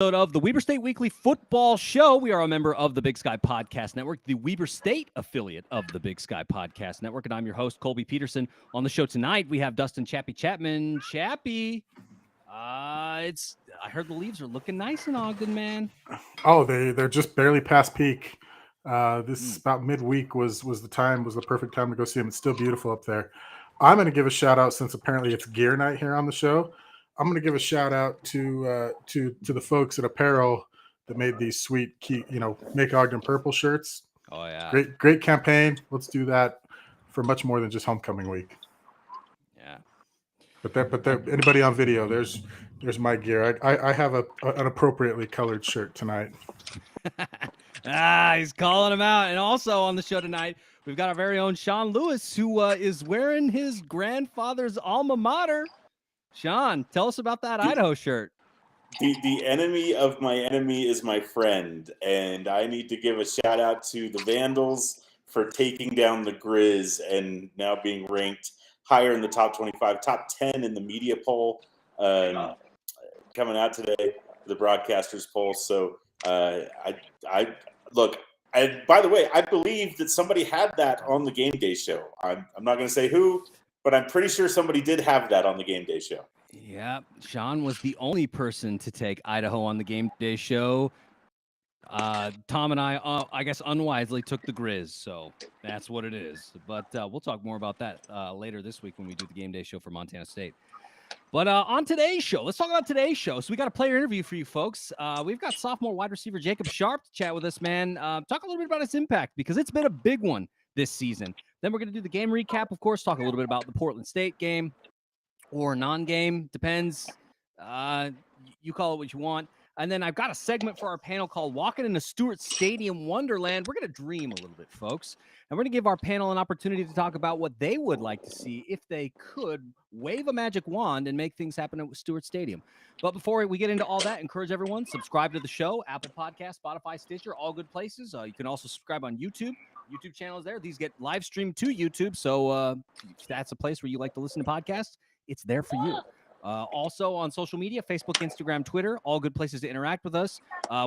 Of the Weber State Weekly Football Show. We are a member of the Big Sky Podcast Network, the Weber State affiliate of the Big Sky Podcast Network, and I'm your host, Colby Peterson. On the show tonight, we have Dustin Chappie Chapman. Chappie, I heard the leaves are looking nice in Ogden, man. Oh, they're just barely past peak. This about midweek was the perfect time to go see them. It's still beautiful up there. I'm going to give a shout out since apparently it's gear night here on the show. I'm going to give a shout out to the folks at Apparel that made these sweet, Make Ogden Purple shirts. Oh yeah, great campaign. Let's do that for much more than just homecoming week. Yeah, but anybody on video, there's my gear. I have an appropriately colored shirt tonight. He's calling him out. And also on the show tonight, we've got our very own Sean Lewis, who is wearing his grandfather's alma mater. Sean, tell us about that Idaho shirt. The enemy of my enemy is my friend, and I need to give a shout out to the Vandals for taking down the Grizz and now being ranked higher in the top 25, top 10 in the media poll coming out today, the broadcasters poll. So I look. And by the way, I believe that somebody had that on the game day show. I'm not going to say who, but I'm pretty sure somebody did have that on the game day show. Yeah, Sean was the only person to take Idaho on the game day show. Tom and I guess unwisely took the Grizz, so that's what it is. But we'll talk more about that later this week when we do the game day show for Montana State. But on today's show, let's talk about today's show. So we got a player interview for you folks. We've got sophomore wide receiver Jacob Sharp to chat with us, man. Talk a little bit about his impact because it's been a big one this season. Then we're going to do the game recap, of course, talk a little bit about the Portland State game or non-game, depends. You call it what you want. And then I've got a segment for our panel called Walking into Stewart Stadium Wonderland. We're going to dream a little bit, folks. And we're going to give our panel an opportunity to talk about what they would like to see if they could wave a magic wand and make things happen at Stewart Stadium. But before we get into all that, encourage everyone, subscribe to the show, Apple Podcasts, Spotify, Stitcher, all good places. You can also subscribe on YouTube. YouTube channel is there. These get live streamed to YouTube. So if that's a place where you like to listen to podcasts, it's there for you. Also on social media, Facebook, Instagram, Twitter, all good places to interact with us.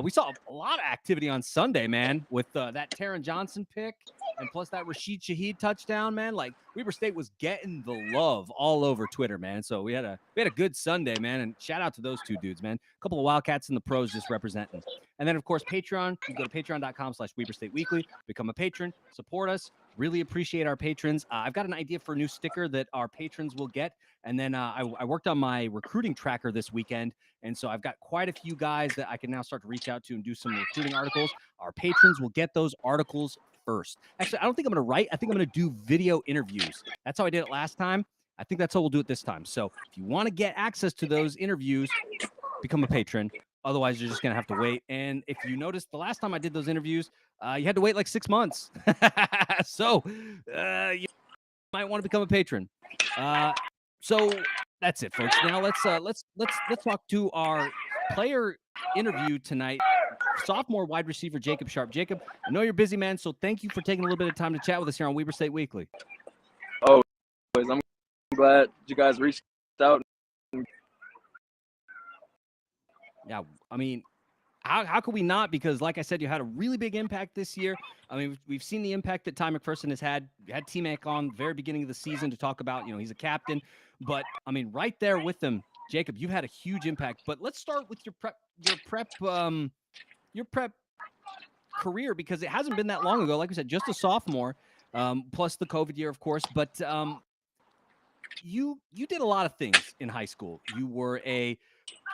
We saw a lot of activity on Sunday, man, with that Taron Johnson pick and plus that Rashid Shaheed touchdown, man. Like Weber State was getting the love all over Twitter, man. So we had a good Sunday, man. And shout out to those two dudes, man. A couple of Wildcats in the pros just representing. And then, of course, Patreon. You go to patreon.com/Weber State Weekly, become a patron, support us. Really appreciate our patrons. I've got an idea for a new sticker that our patrons will get. And then I worked on my recruiting tracker this weekend. And so I've got quite a few guys that I can now start to reach out to and do some recruiting articles. Our patrons will get those articles first. Actually, I don't think I'm going to write. I think I'm going to do video interviews. That's how I did it last time. I think that's how we'll do it this time. So if you want to get access to those interviews, become a patron. Otherwise, you're just going to have to wait. And if you noticed, the last time I did those interviews, you had to wait like 6 months. So you might want to become a patron. So that's it, folks. Now let's talk to our player interview tonight. Sophomore wide receiver Jacob Sharp. Jacob, I know you're busy, man, so thank you for taking a little bit of time to chat with us here on Weber State Weekly. Oh, I'm glad you guys reached out. Yeah, I mean, how could we not? Because, like I said, you had a really big impact this year. I mean, we've seen the impact that Ty McPherson has had. You had T-Mac on the very beginning of the season to talk about, he's a captain. But, I mean, right there with them, Jacob, you've had a huge impact. But let's start with your prep career, because it hasn't been that long ago. Like we said, just a sophomore, plus the COVID year, of course. But you did a lot of things in high school. You were a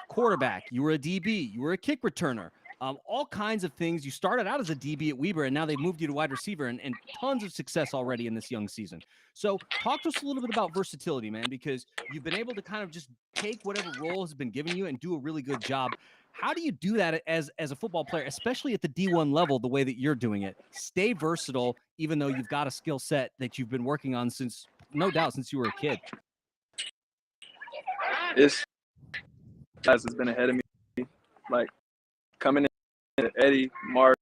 quarterback, you were a DB, you were a kick returner, all kinds of things. You started out as a DB at Weber, and now they moved you to wide receiver, and tons of success already in this young season. So talk to us a little bit about versatility, man, because you've been able to kind of just take whatever role has been given you and do a really good job. How do you do that as a football player, especially at the D1 level, the way that you're doing it? Stay versatile, even though you've got a skill set that you've been working on since you were a kid. This guys has been ahead of me, like coming in at Eddie, Mark,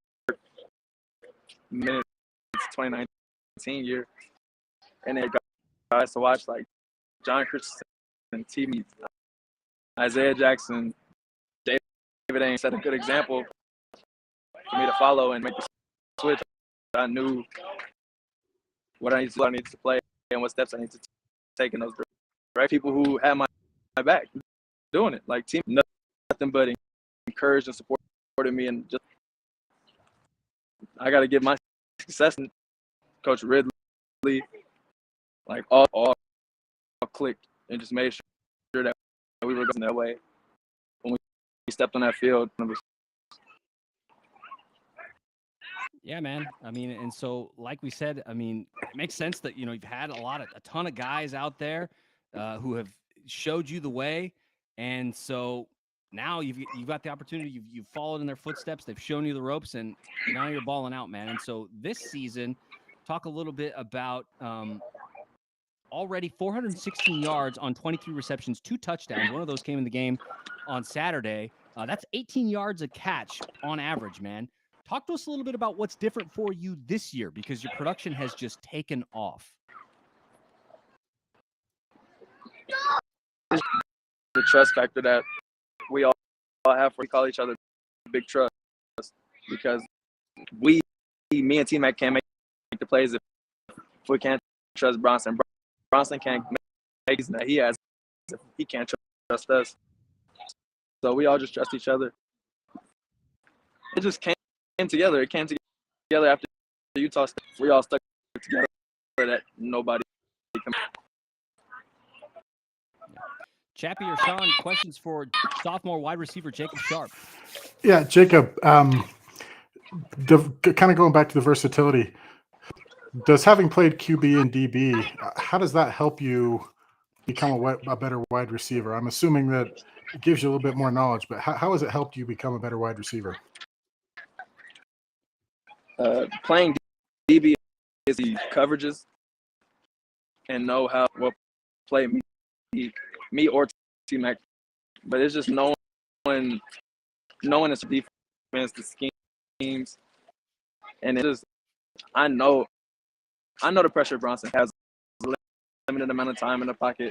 minutes 2019 year, and then guys to watch like John Christensen, T. Meets, Isaiah Jackson, ain't set a good example for me to follow and make the switch. I knew what I needed to play and what steps I need to take in those right people who had my back doing it. Like team, nothing but encouraged and supported me, and just I got to give my success and Coach Ridley, like all clicked and just made sure that we were going that way when we stepped on that field. Yeah, man. I mean, and so like we said, I mean, it makes sense that you've had a ton of guys out there who have showed you the way, and so now you've got the opportunity. You've followed in their footsteps. They've shown you the ropes, and now you're balling out, man. And so this season, talk a little bit about already 416 yards on 23 receptions, 2 touchdowns. One of those came in the game on Saturday. That's 18 yards a catch on average, man. Talk to us a little bit about what's different for you this year, because your production has just taken off. The trust factor that we all have, we call each other Big Trust, because me and T-Mac can't make the plays if we can't trust Bronson. Bronson can't make it that he has if he can't trust us. So we all just trust each other. It just came together. It came together after Utah State. We all stuck together that nobody can. Chappie or Sean, questions for sophomore wide receiver Jacob Sharp? Yeah, Jacob, kind of going back to the versatility, does having played QB and DB, how does that help you become a better wide receiver? I'm assuming that it gives you a little bit more knowledge, but how has it helped you become a better wide receiver? Playing DB is the coverages and know what play me or T-Mac, but it's just knowing it's defense, the schemes, and it just I know the pressure Bronson has a limited amount of time in the pocket,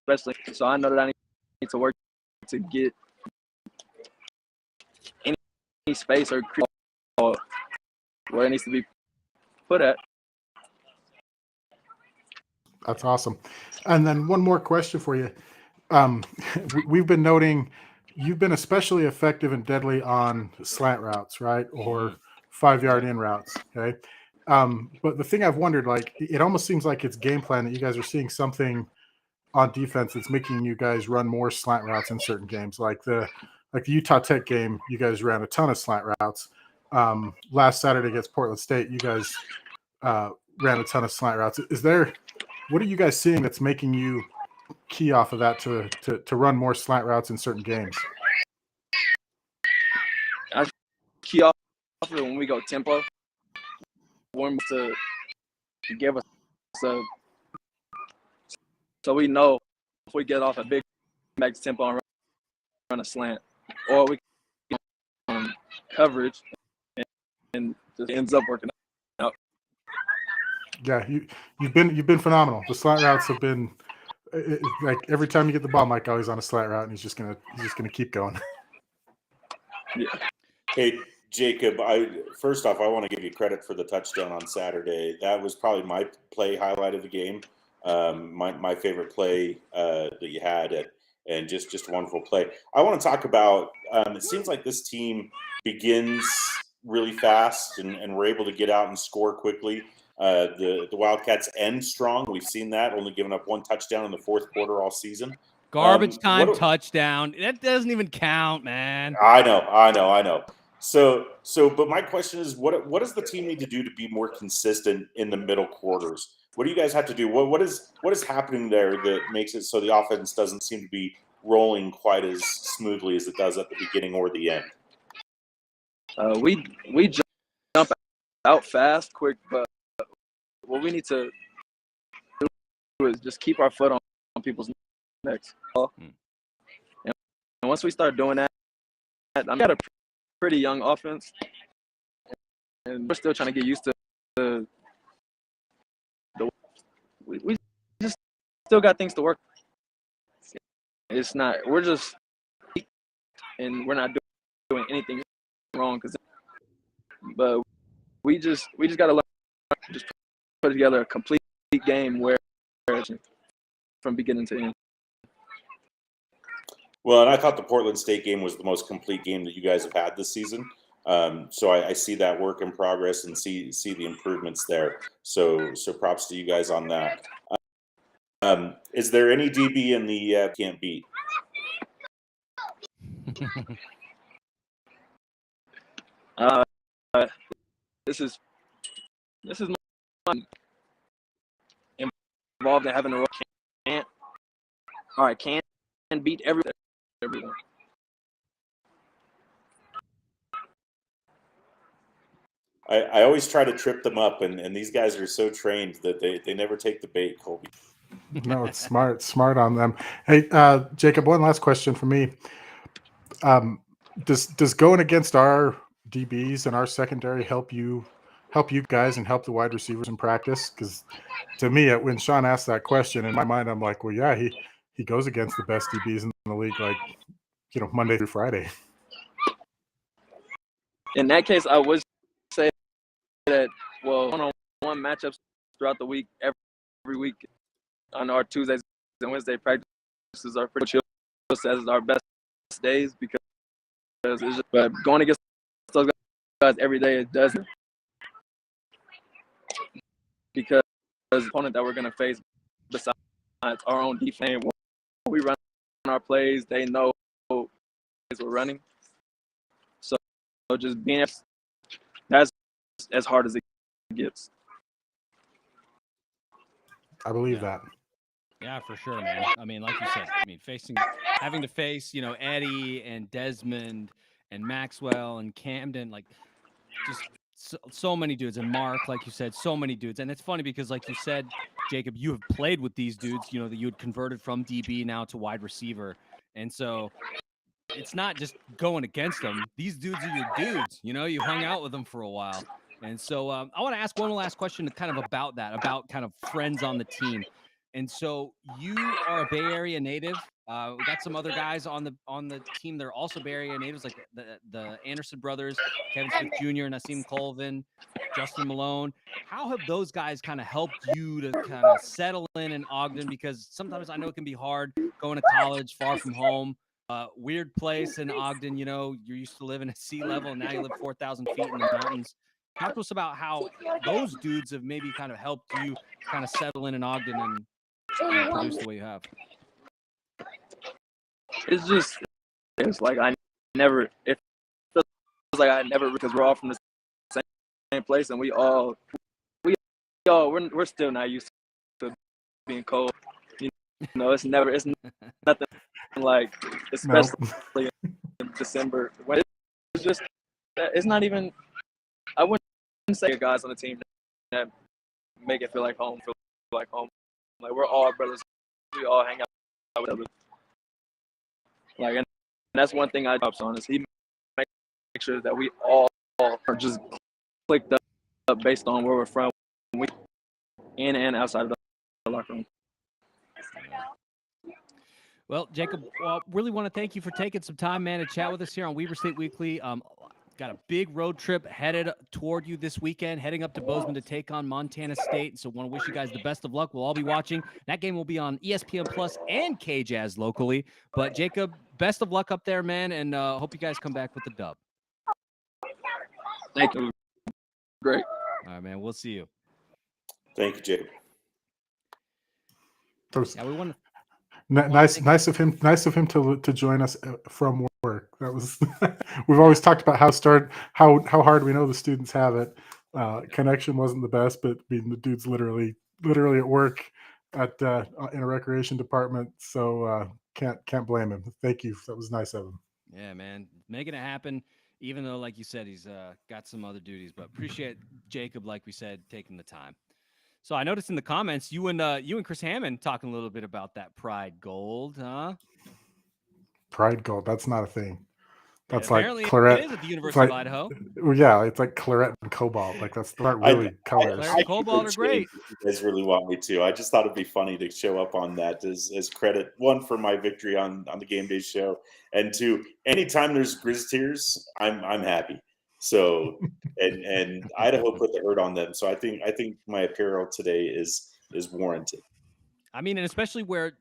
especially. So I know that I need to work to get any space or where it needs to be put at. That's awesome. And then one more question for you. We've been noting you've been especially effective and deadly on slant routes, right? Or 5-yard in routes. Okay. But the thing I've wondered, like, it almost seems like it's game plan that you guys are seeing something on defense that's making you guys run more slant routes in certain games. Like the Utah Tech game, you guys ran a ton of slant routes. Last Saturday against Portland State, you guys ran a ton of slant routes. What are you guys seeing that's making you key off of that to run more slant routes in certain games? I key off of it when we go tempo. Want to give us so we know if we get off a big max tempo and run a slant, or we coverage and just ends up working out. Yeah, you've been phenomenal. The slant routes have been like every time you get the ball, Mike always on a slant route, and he's just gonna keep going. Yeah. Hey, Jacob, first off, I want to give you credit for the touchdown on Saturday. That was probably my play highlight of the game. My favorite play that you had, and just a wonderful play. I want to talk about. It seems like this team begins really fast, and we're able to get out and score quickly. The Wildcats end strong. We've seen that, only giving up 1 touchdown in the fourth quarter all season. Garbage time touchdown. That doesn't even count, man. I know. So, but my question is, what does the team need to do to be more consistent in the middle quarters? What do you guys have to do? What is happening there that makes it so the offense doesn't seem to be rolling quite as smoothly as it does at the beginning or the end? We jump out fast, quick, but what we need to do is just keep our foot on people's necks. And once we start doing that, I've got a pretty young offense, and we're still trying to get used to the we just still got things to work. It's not. We're just and we're not doing anything wrong. But we just got to learn, just put together a complete game where from beginning to end. Well, and I thought the Portland State game was the most complete game that you guys have had this season. So I see that work in progress and see the improvements there. So props to you guys on that. Is there any DB in the can't beat? This is my involved in having a role. Can't beat everyone. I always try to trip them up, and these guys are so trained that they never take the bait, Colby. No, it's smart on them. Hey, Jacob, one last question for me. Does going against our DBs and our secondary help you guys and help the wide receivers in practice? Because to me, when Sean asked that question, in my mind, I'm like, well, yeah, he goes against the best DBs in the league, like, Monday through Friday. In that case, I would say that, well, one-on-one matchups throughout the week, every week on our Tuesdays and Wednesday practices are pretty chill as our best days because it's just, but going against those guys every day, it doesn't, because the opponent that we're going to face besides our own defense, when we run our plays, they know we're running. So just being, that's as hard as it gets. I believe that. Yeah, for sure, man. I mean, like you said, having to face, Eddie and Desmond and Maxwell and Camden, like just so many dudes, and Mark, like you said, so many dudes. And it's funny because, like you said, Jacob, you have played with these dudes, that you had converted from DB now to wide receiver. And so it's not just going against them. These dudes are your dudes, you hung out with them for a while. And so I want to ask one last question kind of about that, about kind of friends on the team. And so you are a Bay Area native. We got some other guys on the team that are also Bay Area natives, like the Anderson brothers, Kevin Smith Jr., Nassim Colvin, Justin Malone. How have those guys kind of helped you to kind of settle in Ogden? Because sometimes I know it can be hard going to college far from home. Weird place in Ogden, you're used to living at sea level, and now you live 4,000 feet in the mountains. Talk to us about how those dudes have maybe kind of helped you kind of settle in Ogden and produce the way you have. It's like it feels like I never, because we're all from the same place, and we're still not used to being cold. It's nothing like, especially in December, when it's not even, I wouldn't say guys on the team that make it feel like home. Like, we're all brothers. We all hang out with each other. Like, and that's one thing I drops on is he makes sure that we all are just clicked up based on where we're from, in and outside of the locker room. Well, Jacob, really want to thank you for taking some time, man, to chat with us here on Weber State Weekly. Got a big road trip headed toward you this weekend, heading up to Bozeman to take on Montana State. So want to wish you guys the best of luck. We'll all be watching. That game will be on ESPN Plus and KJazz locally. But Jacob, best of luck up there, man, and hope you guys come back with the dub. Thank you. Great. All right, man. We'll see you. Thank you, Jacob. Yeah, we want to. Nice of him to join us from work. That was we've always talked about how hard we know the students have it. Connection wasn't the best, but the dude's literally at work in a recreation department, so can't blame him. Thank you. That was nice of him. Yeah, man, making it happen. Even though, like you said, he's got some other duties, but appreciate Jacob, like we said, taking the time. So I noticed in the comments, you and Chris Hammond talking a little bit about that Pride Gold, huh? Pride Gold, that's not a thing. That's like Apparently, claret. it is at the It's University like, of Idaho. well, yeah, it's like claret and cobalt. Like that's not I, really colors. Claret and cobalt are great. If you guys really want me to. I just thought it'd be funny to show up on that as credit, one, for my victory on the game day show, and two, anytime there's Grizz tears, I'm happy. So and Idaho put the hurt on them. So I think my apparel today is warranted. I mean, and especially where,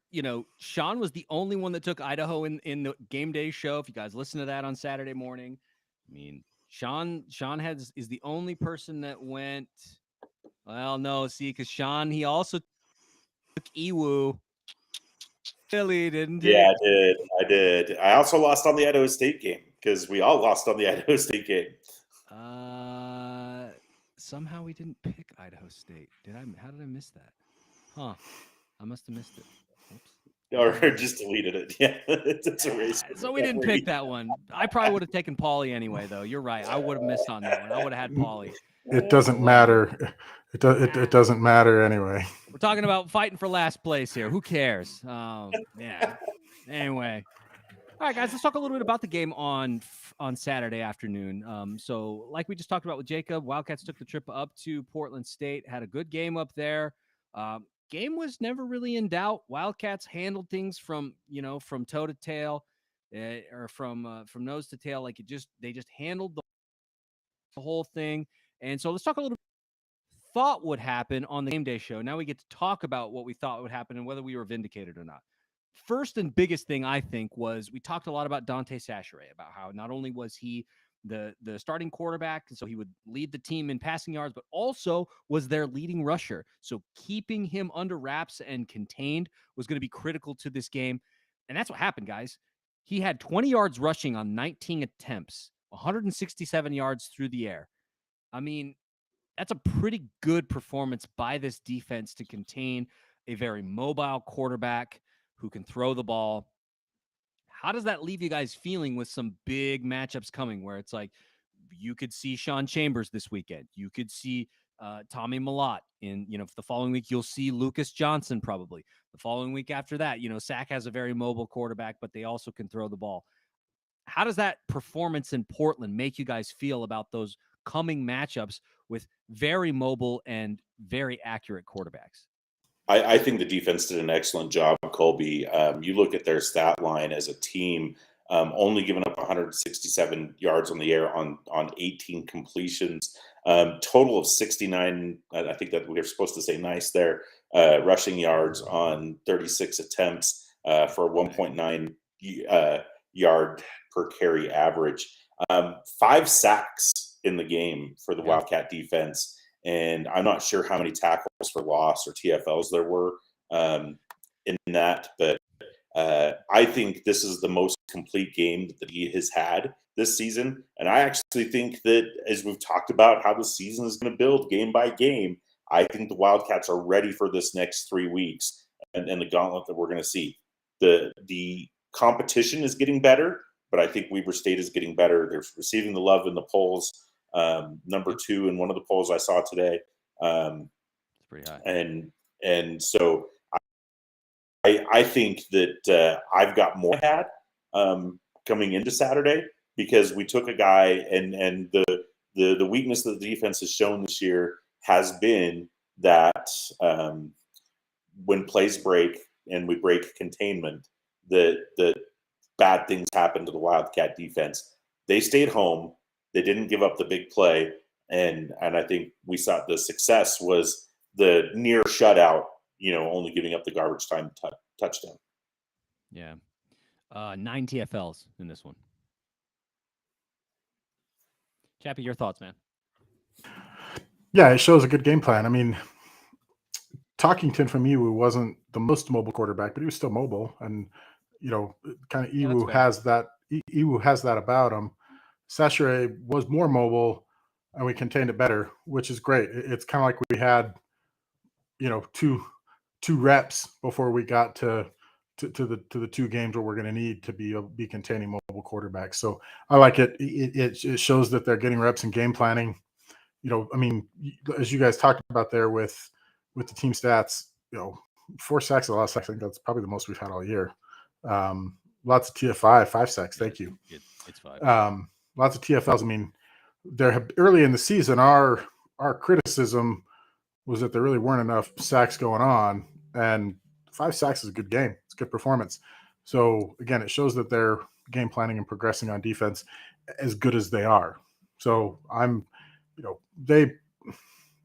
Sean was the only one that took Idaho in the game day show. If you guys listen to that on Saturday morning, I mean, Sean is the only person that went. Well, no, see, because Sean, he also took Ewu. Philly, didn't he? Yeah, I did. I also lost on the Idaho State game because we all lost on the Idaho State game. Somehow we didn't pick Idaho State. How did I miss that? Huh. I must have missed it. Oops. Or just deleted it. Yeah, it's erased. So we didn't pick that one. I probably would have taken Pauly anyway, though. You're right. I would have missed on that one. I would have had Pauly. It doesn't matter. It doesn't matter anyway. We're talking about fighting for last place here. Who cares? Yeah. Anyway. All right, guys, let's talk a little bit about the game on Saturday afternoon. So like we just talked about with Jacob, Wildcats took the trip up to Portland State, had a good game up there. Game was never really in doubt. Wildcats handled things from toe to tail, or from nose to tail. Like they just handled the whole thing. And so let's talk a little bit thought would happen on the game day show. Now we get to talk about what we thought would happen and whether we were vindicated or not. First and biggest thing I think was we talked a lot about Dante Sacheret, about how not only was he the starting quarterback, so he would lead the team in passing yards, but also was their leading rusher. So keeping him under wraps and contained was going to be critical to this game. And that's what happened, guys. He had 20 yards rushing on 19 attempts, 167 yards through the air. I mean, that's a pretty good performance by this defense to contain a very mobile quarterback who can throw the ball. How does that leave you guys feeling with some big matchups coming where it's like you could see Sean Chambers this weekend? You could see Tommy Malott in, the following week, you'll see Lucas Johnson probably. The following week after that, Sac has a very mobile quarterback, but they also can throw the ball. How does that performance in Portland make you guys feel about those coming matchups with very mobile and very accurate quarterbacks? I think the defense did an excellent job, Colby. You look at their stat line as a team, only giving up 167 yards on the air on 18 completions, total of 69. I think that we were supposed to say nice there, rushing yards on 36 attempts for 1.9 yard per carry average. 5 sacks in the game for the Wildcat defense. And I'm not sure how many tackles for loss or TFLs there were in that, but I think this is the most complete game that he has had this season. And I actually think that, as we've talked about how the season is going to build game by game, I think the Wildcats are ready for this next 3 weeks and the gauntlet that we're going to see. The competition is getting better, but I think Weber State is getting better. They're receiving the love in the polls. Number 2 in one of the polls I saw today. It's pretty high. And so I think that I've got more had coming into Saturday, because we took a guy and the weakness that the defense has shown this year has been that when plays break and we break containment, that bad things happen to the Wildcat defense. They stayed home. They didn't give up the big play, and I think we saw the success was the near shutout, only giving up the garbage time touchdown. Yeah. 9 TFLs in this one. Chappie, your thoughts, man? Yeah, it shows a good game plan. I mean, Talkington from Ewu wasn't the most mobile quarterback, but he was still mobile, and kind of Ewu has that. Ewu has that about him. Sacheret was more mobile, and we contained it better, which is great. It's kind of like we had, two reps before we got to the 2 games where we're going to need to be containing mobile quarterbacks. So I like it. It shows that they're getting reps and game planning. I mean, as you guys talked about there with the team stats, 4 sacks, a lot of sacks. I think that's probably the most we've had all year. Lots of TF5, 5 sacks. Thank you. It's 5. Lots of TFLs. I mean, early in the season, our criticism was that there really weren't enough sacks going on, and 5 sacks is a good game. It's a good performance. So again, it shows that they're game planning and progressing on defense as good as they are. So they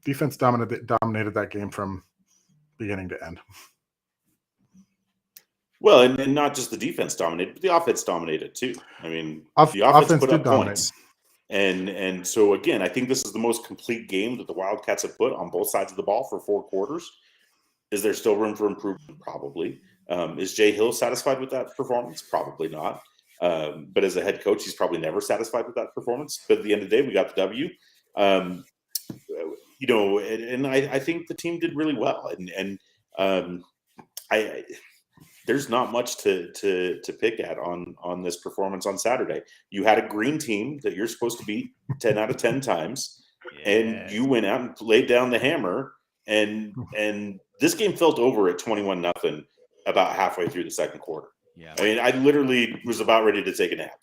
defense dominated that game from beginning to end. Well, and not just the defense dominated, but the offense dominated too. I mean, the offense put did up dominate. points. And so again, I think this is the most complete game that the Wildcats have put on both sides of the ball for 4 quarters. Is there still room for improvement? Probably. Is Jay Hill satisfied with that performance? Probably not. But as a head coach, he's probably never satisfied with that performance. But at the end of the day, we got the W. And I think the team did really well. And there's not much to pick at on this performance on Saturday. You had a green team that you're supposed to beat 10 out of 10 times, and you went out and laid down the hammer. And this game felt over at 21-0 about halfway through the second quarter. Yeah, I mean, I literally was about ready to take a nap.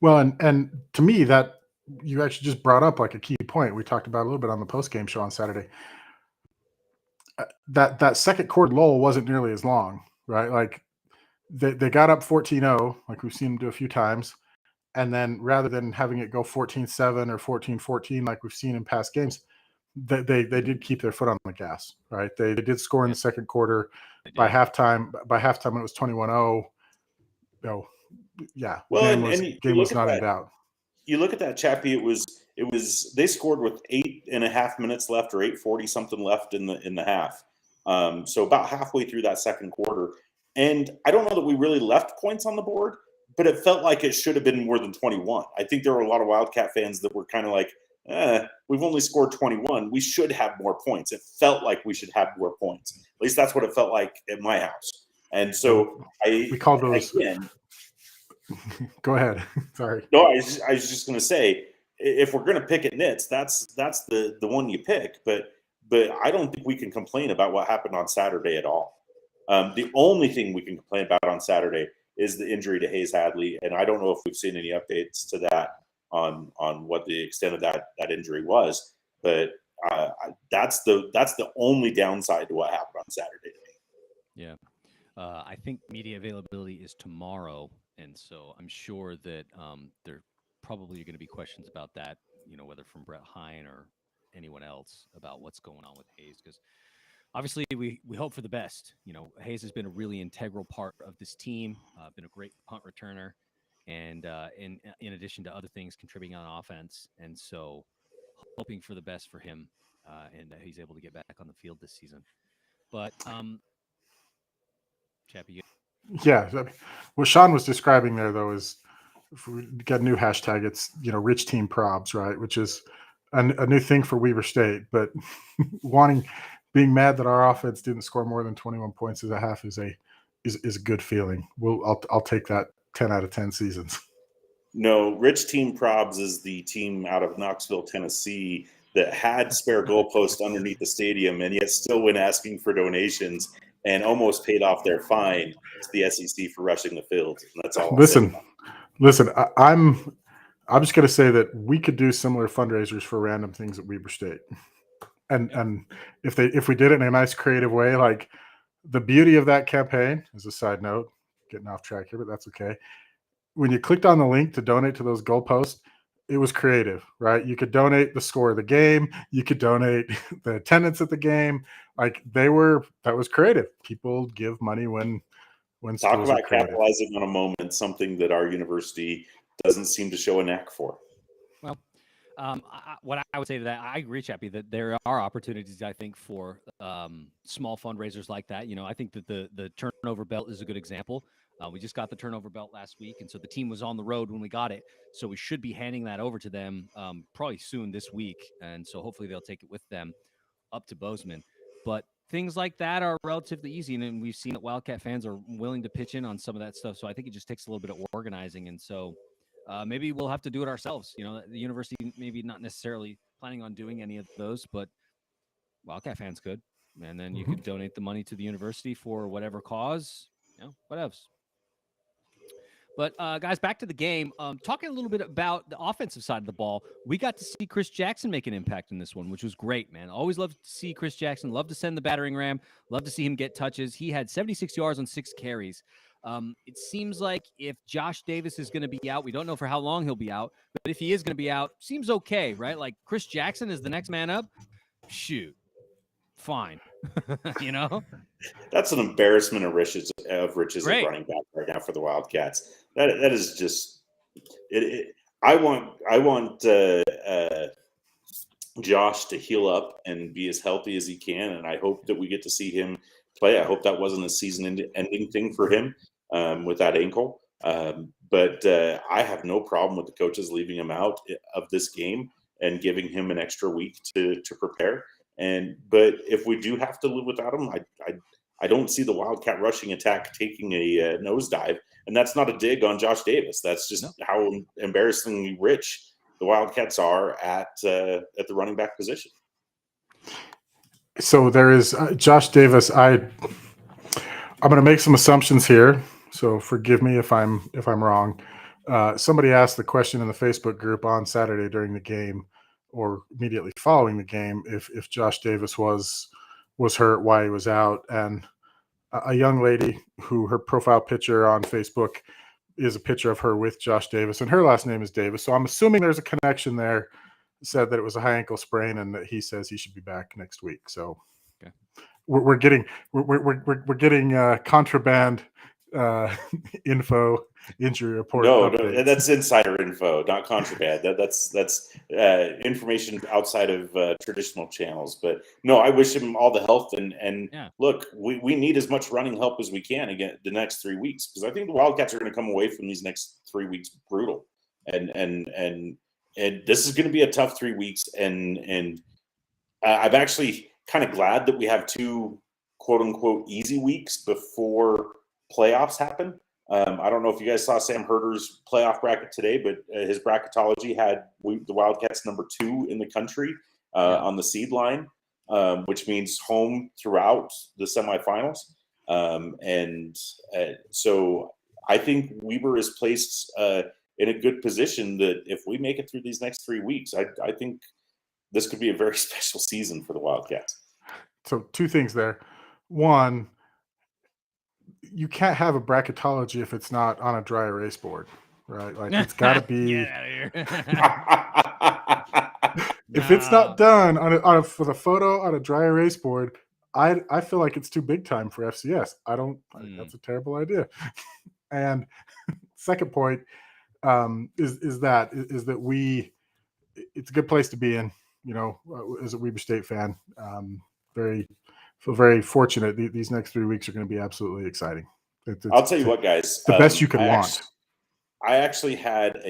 Well, and to me, that you actually just brought up like a key point we talked about a little bit on the post-game show on Saturday. That second quarter lull wasn't nearly as long, right? Like they got up 14-0, like we've seen them do a few times, and then rather than having it go 14-7 or 14-14 like we've seen in past games, they did keep their foot on the gas, right? They did score in the second quarter. By halftime, when it was 21-0, game was not in doubt. You look at that, Chappie. It was they scored with 8.5 minutes left or 8:40 something left in the half. So about halfway through that second quarter, and I don't know that we really left points on the board, but it felt like it should have been more than 21. I think there were a lot of Wildcat fans that were kind of like, we've only scored 21. We should have more points. It felt like we should have more points. At least that's what it felt like at my house. And so we called those. Again, go ahead. Sorry. No, I was just going to say, if we're going to pick at nits, that's the one you pick. But I don't think we can complain about what happened on Saturday at all. The only thing we can complain about on Saturday is the injury to Hayes Hadley, and I don't know if we've seen any updates to that on what the extent of that injury was. But that's the only downside to what happened on Saturday. Yeah. I think media availability is tomorrow, and so I'm sure that there probably are going to be questions about that, whether from Brett Hine or anyone else about what's going on with Hayes, because obviously we hope for the best. Hayes has been a really integral part of this team, been a great punt returner, and in addition to other things, contributing on offense, and so hoping for the best for him, and he's able to get back on the field this season. But Chappie. Yeah, what Sean was describing there, though, is if we get a new hashtag, it's rich team probs, right? Which is a new thing for Weber State, but being mad that our offense didn't score more than 21 points at a half is a good feeling. I'll take that 10 out of 10 seasons. No, Rich Team Probs is the team out of Knoxville, Tennessee, that had spare goalposts underneath the stadium and yet still went asking for donations and almost paid off their fine to the SEC for rushing the field. And that's all. Listen, I'm just going to say that we could do similar fundraisers for random things at Weber State, and if we did it in a nice creative way, like the beauty of that campaign, as a side note, getting off track here, but that's okay. When you clicked on the link to donate to those goalposts, it was creative, right? You could donate the score of the game. You could donate the attendance at the game. Like that was creative. People give money when talk about capitalizing on a moment, something that our university doesn't seem to show a knack for. Well, what I would say to that, I agree, Chappie, that there are opportunities, I think, for small fundraisers like that. I think that the turnover belt is a good example. We just got the turnover belt last week, and so the team was on the road when we got it. So we should be handing that over to them probably soon this week, and so hopefully they'll take it with them up to Bozeman. But things like that are relatively easy, and we've seen that Wildcat fans are willing to pitch in on some of that stuff. So I think it just takes a little bit of organizing, and so maybe we'll have to do it ourselves. The university maybe not necessarily planning on doing any of those, but Wildcat fans could, and then you could donate the money to the university for whatever cause, what else. But guys, back to the game. Talking a little bit about the offensive side of the ball, we got to see Chris Jackson make an impact in this one, which was great, man. Always love to see Chris Jackson. Love to send the battering ram. Love to see him get touches. He had 76 yards on 6 carries. It seems like if Josh Davis is going to be out, we don't know for how long he'll be out, but if he is going to be out, seems okay, right? Like Chris Jackson is the next man up. Shoot, fine. You know, That's an embarrassment of riches at Great. running back right now for the Wildcats. That is just it. I want Josh to heal up and be as healthy as he can, and I hope that we get to see him play. I hope that wasn't a season-ending thing for him with that ankle. But I have no problem with the coaches leaving him out of this game and giving him an extra week to prepare. But if we do have to live without him, I don't see the Wildcat rushing attack taking a nosedive. And that's not a dig on Josh Davis. That's just how embarrassingly rich the Wildcats are at the running back position. So there is Josh Davis. I'm going to make some assumptions here, so forgive me if I'm wrong. Somebody asked the question in the Facebook group on Saturday during the game, or immediately following the game, if Josh Davis was hurt, why he was out, and a young lady who her profile picture on Facebook is a picture of her with Josh Davis, and her last name is Davis. So I'm assuming there's a connection there. Said that it was a high ankle sprain, and that he says he should be back next week. So okay. we're getting contraband info, injury report. No, updates. that's insider info, not contraband. That's information outside of traditional channels. But no, I wish him all the health and look, we need as much running help as we can again the next 3 weeks, because I think the Wildcats are going to come away from these next 3 weeks brutal, and this is going to be a tough 3 weeks. And I'm actually kind of glad that we have 2 quote unquote easy weeks before playoffs happen. I don't know if you guys saw Sam Herder's playoff bracket today, but his bracketology had the Wildcats number 2 in the country on the seed line, which means home throughout the semifinals. So I think Weber is placed in a good position that if we make it through these next 3 weeks, I think this could be a very special season for the Wildcats. So 2 things there. One, you can't have a bracketology if it's not on a dry erase board, right? Like it's got to be. Get out of here. If it's not done with a photo on a dry erase board, I feel like it's too big time for FCS. That's a terrible idea. And second point is that it's a good place to be in. You know, as a Weber State fan, feel very fortunate. These next 3 weeks are going to be absolutely exciting. I'll tell you what, guys, the best you could want. I actually had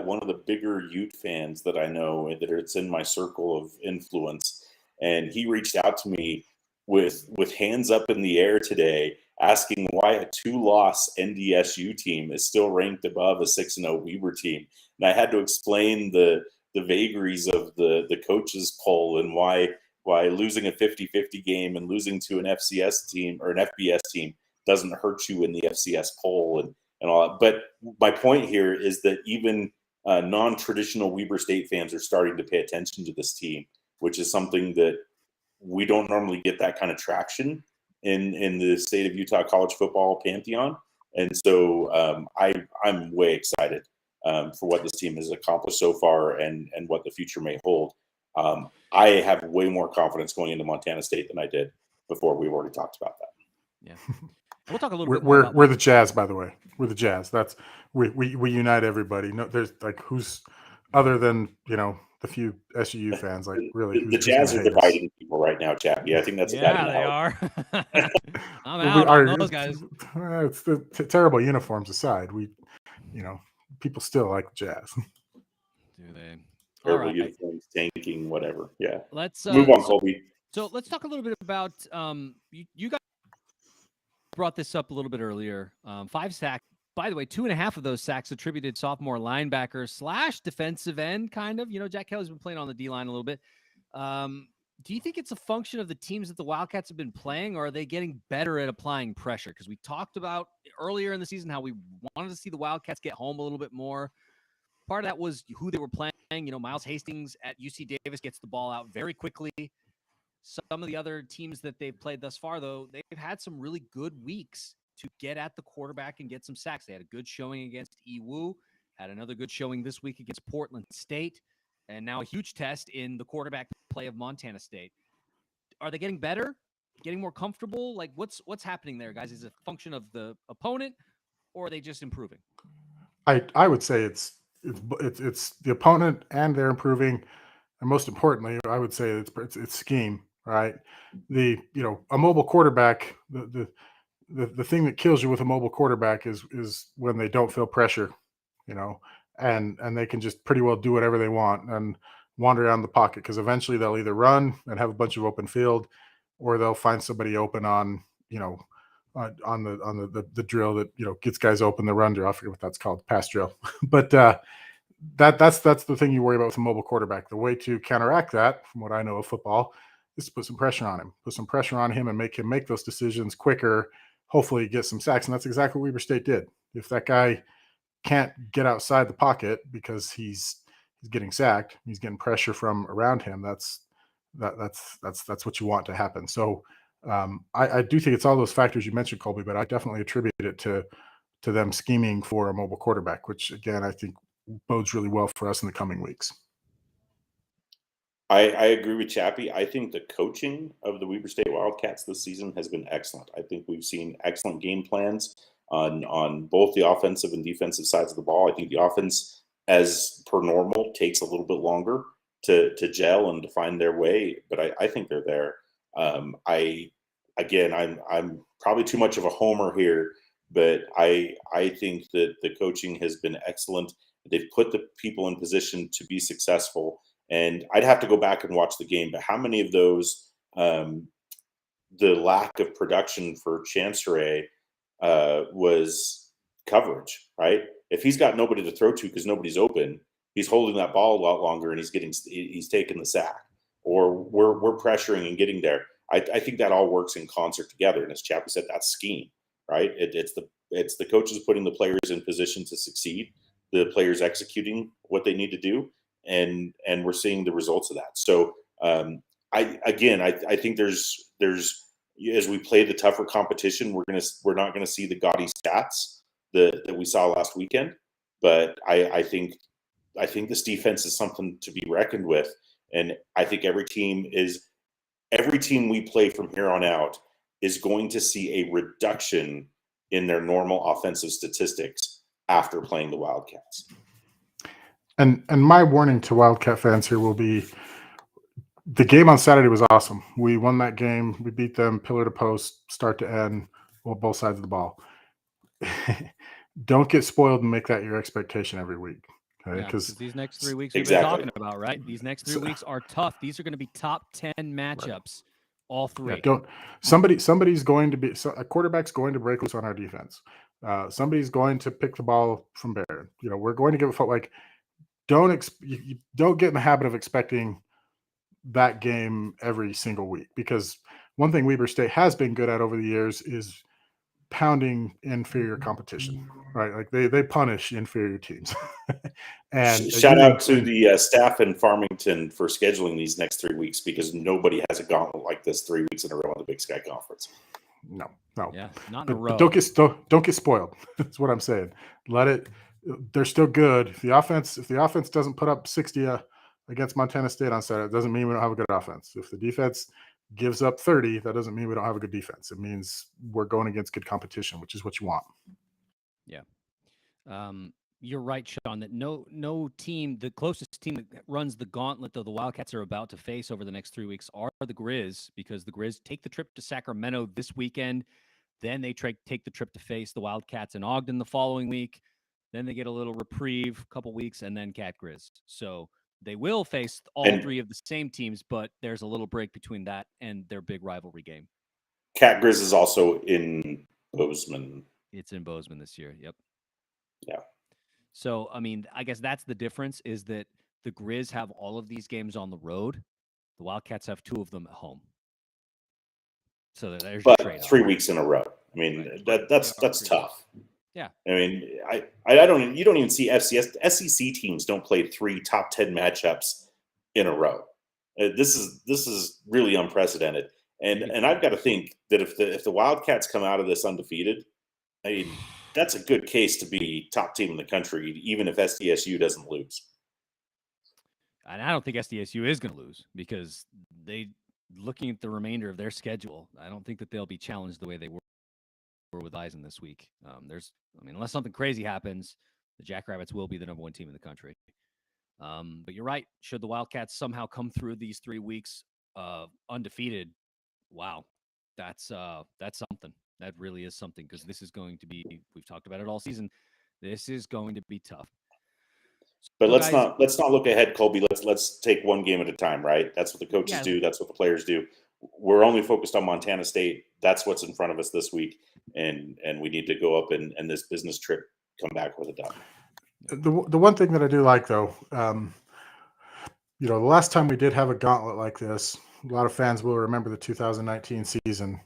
one of the bigger Ute fans that I know that it's in my circle of influence, and he reached out to me with hands up in the air today, asking why a 2-loss NDSU team is still ranked above a 6-0 Weber team. And I had to explain the vagaries of the coaches poll and why losing a 50-50 game and losing to an FCS team or an FBS team doesn't hurt you in the FCS poll and all that. But my point here is that even non-traditional Weber State fans are starting to pay attention to this team, which is something that we don't normally get that kind of traction in the state of Utah college football pantheon. And so I'm way excited for what this team has accomplished so far and what the future may hold. I have way more confidence going into Montana State than I did before. We've already talked about that. Yeah. We'll talk a little bit more. We're the Jazz, by the way. We're the Jazz. That's we unite everybody. No, there's like who's other than the few SU fans. Like really, the Jazz are dividing people right now, Chappie. I think that's they are. I'm out on those guys. It's the terrible uniforms aside. People still like the Jazz. Do they? Terrible uniforms, tanking, whatever. Yeah. Let's move on, Colby. So let's talk a little bit about you guys brought this up a little bit earlier. 5 sacks. By the way, 2.5 of those sacks attributed sophomore linebacker / defensive end, kind of. Jack Kelly's been playing on the D line a little bit. Do you think it's a function of the teams that the Wildcats have been playing, or are they getting better at applying pressure? Because we talked about earlier in the season how we wanted to see the Wildcats get home a little bit more. Part of that was who they were playing. Miles Hastings at UC Davis gets the ball out very quickly. Some of the other teams that they've played thus far, though, they've had some really good weeks to get at the quarterback and get some sacks. They had a good showing against EWU, had another good showing this week against Portland State, and now a huge test in the quarterback play of Montana State. Are they getting better, getting more comfortable? Like, what's happening there, guys? Is it a function of the opponent, or are they just improving? I would say it's the opponent, and they're improving, and most importantly, I would say it's scheme, right? A mobile quarterback, the thing that kills you with a mobile quarterback is when they don't feel pressure, and they can just pretty well do whatever they want and wander around the pocket, because eventually they'll either run and have a bunch of open field, or they'll find somebody open on the drill that gets guys open, the run drill. I forget what that's called, pass drill. But that's the thing you worry about with a mobile quarterback. The way to counteract that, from what I know of football, is to put some pressure on him, and make him make those decisions quicker. Hopefully, get some sacks, and that's exactly what Weber State did. If that guy can't get outside the pocket because he's getting sacked, he's getting pressure from around him. That's what you want to happen. So I do think it's all those factors you mentioned, Colby, but I definitely attribute it to them scheming for a mobile quarterback, which again I think bodes really well for us in the coming weeks. I agree with Chappie. I think the coaching of the Weber State Wildcats this season has been excellent. I think we've seen excellent game plans on both the offensive and defensive sides of the ball. I think the offense, as per normal, takes a little bit longer to gel and to find their way, but I think they're there. I'm probably too much of a homer here, but I think that the coaching has been excellent. They've put the people in position to be successful. And I'd have to go back and watch the game, but how many of those, the lack of production for Chanceray was coverage, right? If he's got nobody to throw to because nobody's open, he's holding that ball a lot longer and he's taking the sack, or we're pressuring and getting there. I think that all works in concert together. And as Chappie said, that's scheme, right? It's the coaches putting the players in position to succeed, the players executing what they need to do, and we're seeing the results of that. So I think there's as we play the tougher competition, we're not gonna see the gaudy stats that we saw last weekend, but I think this defense is something to be reckoned with, and I think every team we play from here on out is going to see a reduction in their normal offensive statistics after playing the Wildcats. And my warning to Wildcat fans here will be, the game on Saturday was awesome. We won that game. We beat them pillar to post, start to end, well, both sides of the ball. Don't get spoiled and make that your expectation every week. Okay? Because these next 3 weeks exactly. we've been talking about, right? These next 3 weeks are tough. These are going to be top 10 matchups, all three. Yeah, somebody's going to be, a quarterback's going to break loose on our defense. Somebody's going to pick the ball from Barron. We're going to give a foot, like, don't get in the habit of expecting that game every single week, because one thing Weber State has been good at over the years is pounding inferior competition, right? Like they punish inferior teams. And shout out to the staff in Farmington for scheduling these next 3 weeks, because nobody has a gauntlet like this 3 weeks in a row in the Big Sky Conference. No, yeah, not in a row. Don't get spoiled. That's what I'm saying. They're still good. If the offense doesn't put up 60 against Montana State on Saturday, it doesn't mean we don't have a good offense. If the defense gives up 30, that doesn't mean we don't have a good defense. It means we're going against good competition, which is what you want. Yeah. You're right, Sean, that no team, the closest team that runs the gauntlet that the Wildcats are about to face over the next 3 weeks are the Grizz, because the Grizz take the trip to Sacramento this weekend. Then they take the trip to face the Wildcats in Ogden the following week. Then they get a little reprieve, a couple weeks, and then Cat Grizz. So they will face all three of the same teams, but there's a little break between that and their big rivalry game. Cat Grizz is also in Bozeman. It's in Bozeman this year. Yep. Yeah. So, I mean, I guess that's the difference, is that the Grizz have all of these games on the road, The Wildcats have 2 of them at home. So there's But your trade-off. 3 weeks in a row. I mean, Right. that's They are tough. Yeah. I mean, I don't. You don't even see SEC teams don't play 3 top 10 matchups in a row. This is really unprecedented. And I've got to think that if the Wildcats come out of this undefeated, I mean, that's a good case to be top team in the country, even if SDSU doesn't lose. And I don't think SDSU is going to lose because looking at the remainder of their schedule, I don't think that they'll be challenged the way they were with Eisen this week. Unless something crazy happens, the Jackrabbits will be the number 1 team in the country. But you're right. Should the Wildcats somehow come through these 3 weeks undefeated, wow, that's something. That really is something because this is going to be. We've talked about it all season. This is going to be tough. But let's not look ahead, Colby. Let's take one game at a time, right? That's what the coaches do. That's what the players do. We're only focused on Montana State. That's what's in front of us this week, and we need to go up and this business trip come back with a dub. The one thing that I do like, though, the last time we did have a gauntlet like this, a lot of fans will remember the 2019 season.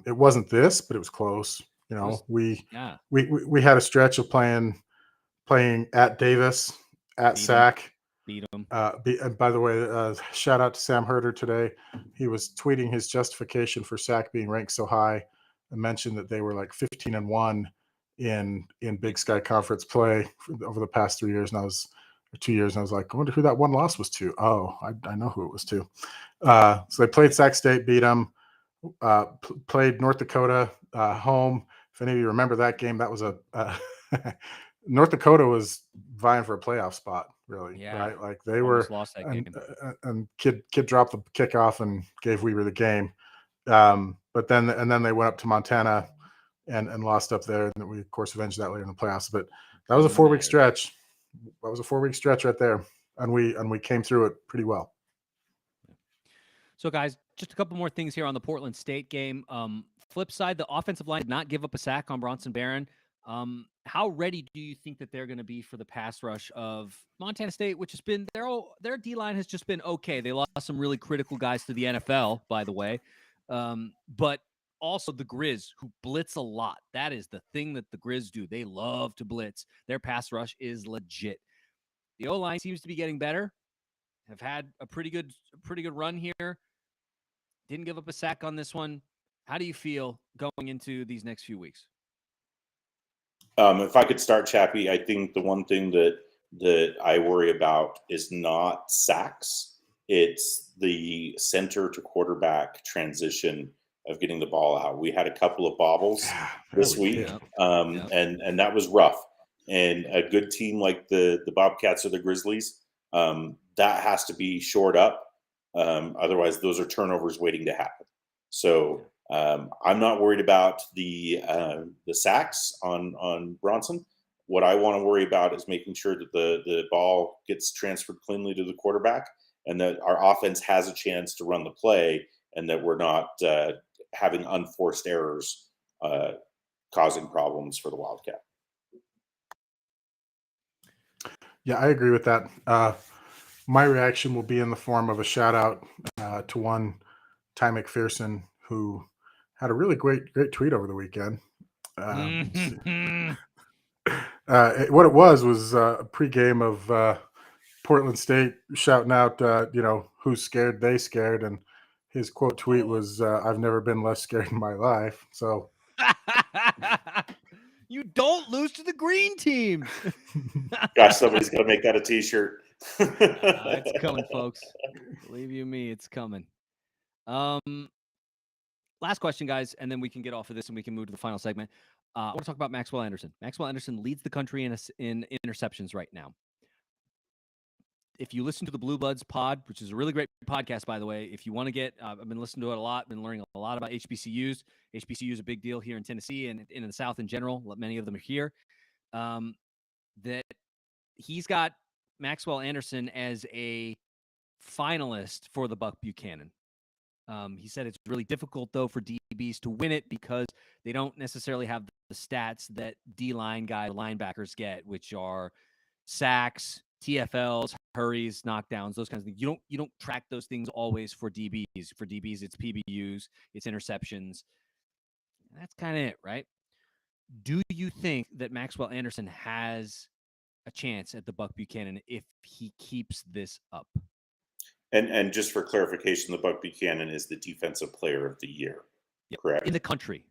It wasn't this, but it was close. We had a stretch of playing at Davis, at Sac. Beat them. And by the way, shout out to Sam Herder today. He was tweeting his justification for Sac being ranked so high and mentioned that they were like 15-1 in Big Sky Conference play over the past 3 years. And 2 years. And I was like, I wonder who that one loss was to. Oh, I know who it was to. So they played Sac State, beat them, played North Dakota home. If any of you remember that game, that was North Dakota was vying for a playoff spot, really, right? Like they almost lost that game. And kid dropped the kickoff and gave Weaver the game. But then they went up to Montana and lost up there, and we of course avenged that later in the playoffs. But that was a 4-week stretch. That was a 4-week stretch right there, and we came through it pretty well. So, guys, just a couple more things here on the Portland State game. Flip side, the offensive line did not give up a sack on Bronson Barron. How ready do you think that they're going to be for the pass rush of Montana State, which has been their D-line has just been okay. They lost some really critical guys to the NFL, by the way. But also the Grizz, who blitz a lot. That is the thing that the Grizz do. They love to blitz. Their pass rush is legit. The O-line seems to be getting better. Have had a pretty good run here. Didn't give up a sack on this one. How do you feel going into these next few weeks? If I could start, Chappie, I think the one thing that I worry about is not sacks. It's the center to quarterback transition of getting the ball out. We had a couple of bobbles this week, and that was rough. And a good team like the Bobcats or the Grizzlies, that has to be shored up. Otherwise, those are turnovers waiting to happen. So I'm not worried about the sacks on Bronson. What I want to worry about is making sure that the ball gets transferred cleanly to the quarterback and that our offense has a chance to run the play and that we're not having unforced errors causing problems for the Wildcat. Yeah, I agree with that. My reaction will be in the form of a shout out to one Ty McPherson, who had a really great tweet over the weekend. What it was a pregame of Portland State shouting out, who's scared, they scared. And his quote tweet was, I've never been less scared in my life. So you don't lose to the green team. Gosh, somebody's got to make that a t-shirt. It's coming, folks. Believe you me, it's coming. Last question, guys, and then we can get off of this and we can move to the final segment. I want to talk about Maxwell Anderson. Maxwell Anderson leads the country in interceptions right now. If you listen to the Blue Bloods pod, which is a really great podcast, by the way, if you want to get, I've been listening to it a lot, been learning a lot about HBCUs. HBCU is a big deal here in Tennessee and in the South in general. Many of them are here. That he's got Maxwell Anderson as a finalist for the Buck Buchanan. He said it's really difficult, though, for DBs to win it because they don't necessarily have the stats that D-line linebackers get, which are sacks, TFLs, hurries, knockdowns, those kinds of things. You don't track those things always for DBs. For DBs, it's PBUs, it's interceptions. That's kind of it, right? Do you think that Maxwell Anderson has a chance at the Buck Buchanan if he keeps this up? And just for clarification, the Buck Buchanan is the Defensive Player of the Year, correct? In the country.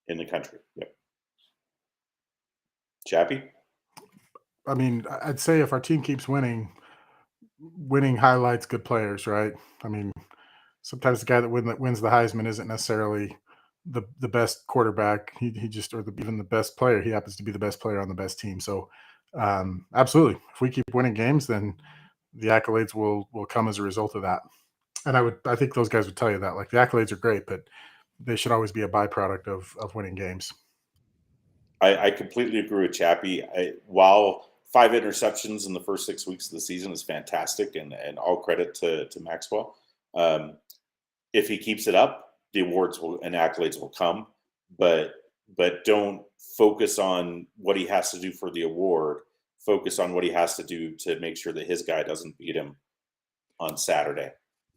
In the country, yep. Chappie? I mean, I'd say if our team keeps winning highlights good players, right? I mean, sometimes the guy that wins the Heisman isn't necessarily the best quarterback. He just, or even the best player. He happens to be the best player on the best team. So, absolutely, if we keep winning games, then the accolades will come as a result of that. And I think those guys would tell you that. Like, the accolades are great, but they should always be a byproduct of winning games. I completely agree with Chappie. While 5 interceptions in the first 6 weeks of the season is fantastic, and all credit to Maxwell. If he keeps it up, the awards and accolades will come, but don't focus on what he has to do for the award. Focus on what he has to do to make sure that his guy doesn't beat him on Saturday.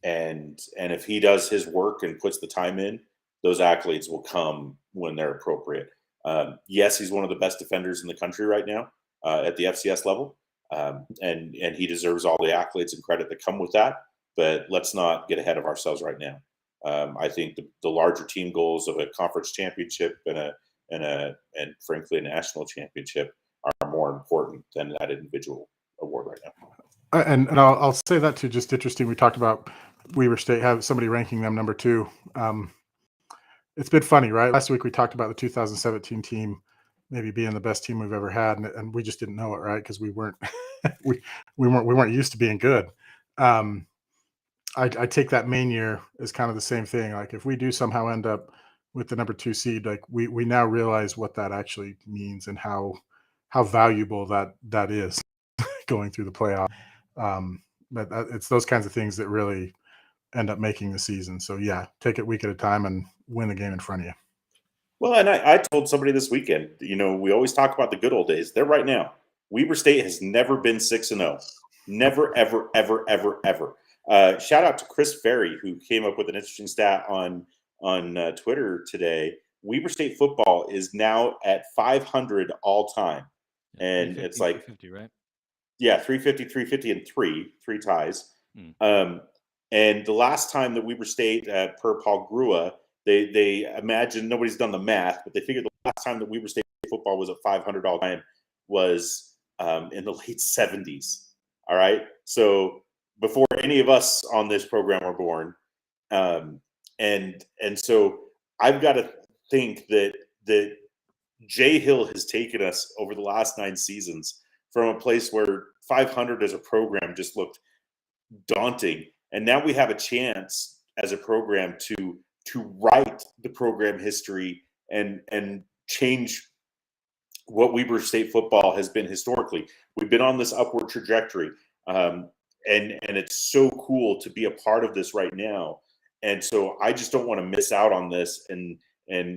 And if he does his work and puts the time in, those accolades will come when they're appropriate. Yes, he's one of the best defenders in the country right now at the FCS level, and he deserves all the accolades and credit that come with that. But let's not get ahead of ourselves right now. I think the larger team goals of a conference championship and frankly a national championship are more important than that individual award right now. And I'll say that too. Just interesting. We talked about Weber State have somebody ranking them number 2. It's been funny, right? Last week we talked about the 2017 team maybe being the best team we've ever had, and we just didn't know it, right? Because we weren't we weren't used to being good. I take that main year as kind of the same thing. Like, if we do somehow end up with the number 2 seed, like we now realize what that actually means and how valuable that is going through the playoff. But it's those kinds of things that really end up making the season. So yeah, take it week at a time and win the game in front of you. Well, and I told somebody this weekend, we always talk about the good old days. They're right now. Weber State has never been 6-0. Never, ever, ever, ever, ever. Shout out to Chris Ferry, who came up with an interesting stat on Twitter today. Weber State football is now at 500 all time. And it's like 350, right? Yeah, 350, 350, and three ties. And the last time that Weber State, per Paul Grua, they imagined, nobody's done the math, but they figured the last time that Weber State football was at 500 all time was in the late 70s. All right, so before any of us on this program were born, and so I've got to think that Jay Hill has taken us over the last 9 seasons from a place where 500 as a program just looked daunting, and now we have a chance as a program to write the program history and change what Weber State football has been historically. We've been on this upward trajectory, and it's so cool to be a part of this right now. And so I just don't want to miss out on this and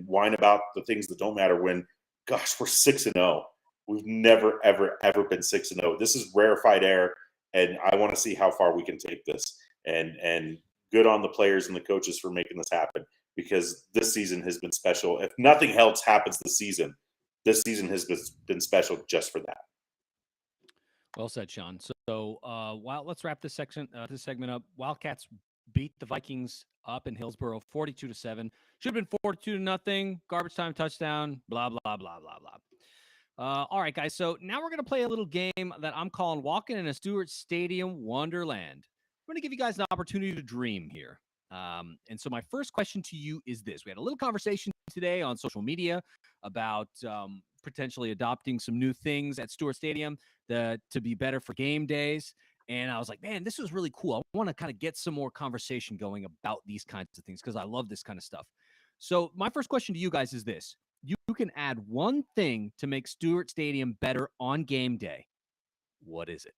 whine about the things that don't matter when, gosh, we're 6-0. We've never, ever, ever been 6-0. This is rarefied air, and I want to see how far we can take this. And good on the players and the coaches for making this happen, because this season has been special. If nothing else happens this season has been special just for that. Well said, Sean. So let's wrap this segment up. Wildcats beat the Vikings up in Hillsboro 42-7. Should have been 42-0. Garbage time touchdown. Blah blah blah blah blah. All right, guys. So now we're gonna play a little game that I'm calling "Walking in a Stewart Stadium Wonderland." I'm gonna give you guys an opportunity to dream here. And so my first question to you is this: we had a little conversation today on social media about potentially adopting some new things at Stewart Stadium to be better for game days. And I was like, man, this was really cool. I want to kind of get some more conversation going about these kinds of things because I love this kind of stuff. So my first question to you guys is this: you can add one thing to make Stewart Stadium better on game day. What is it?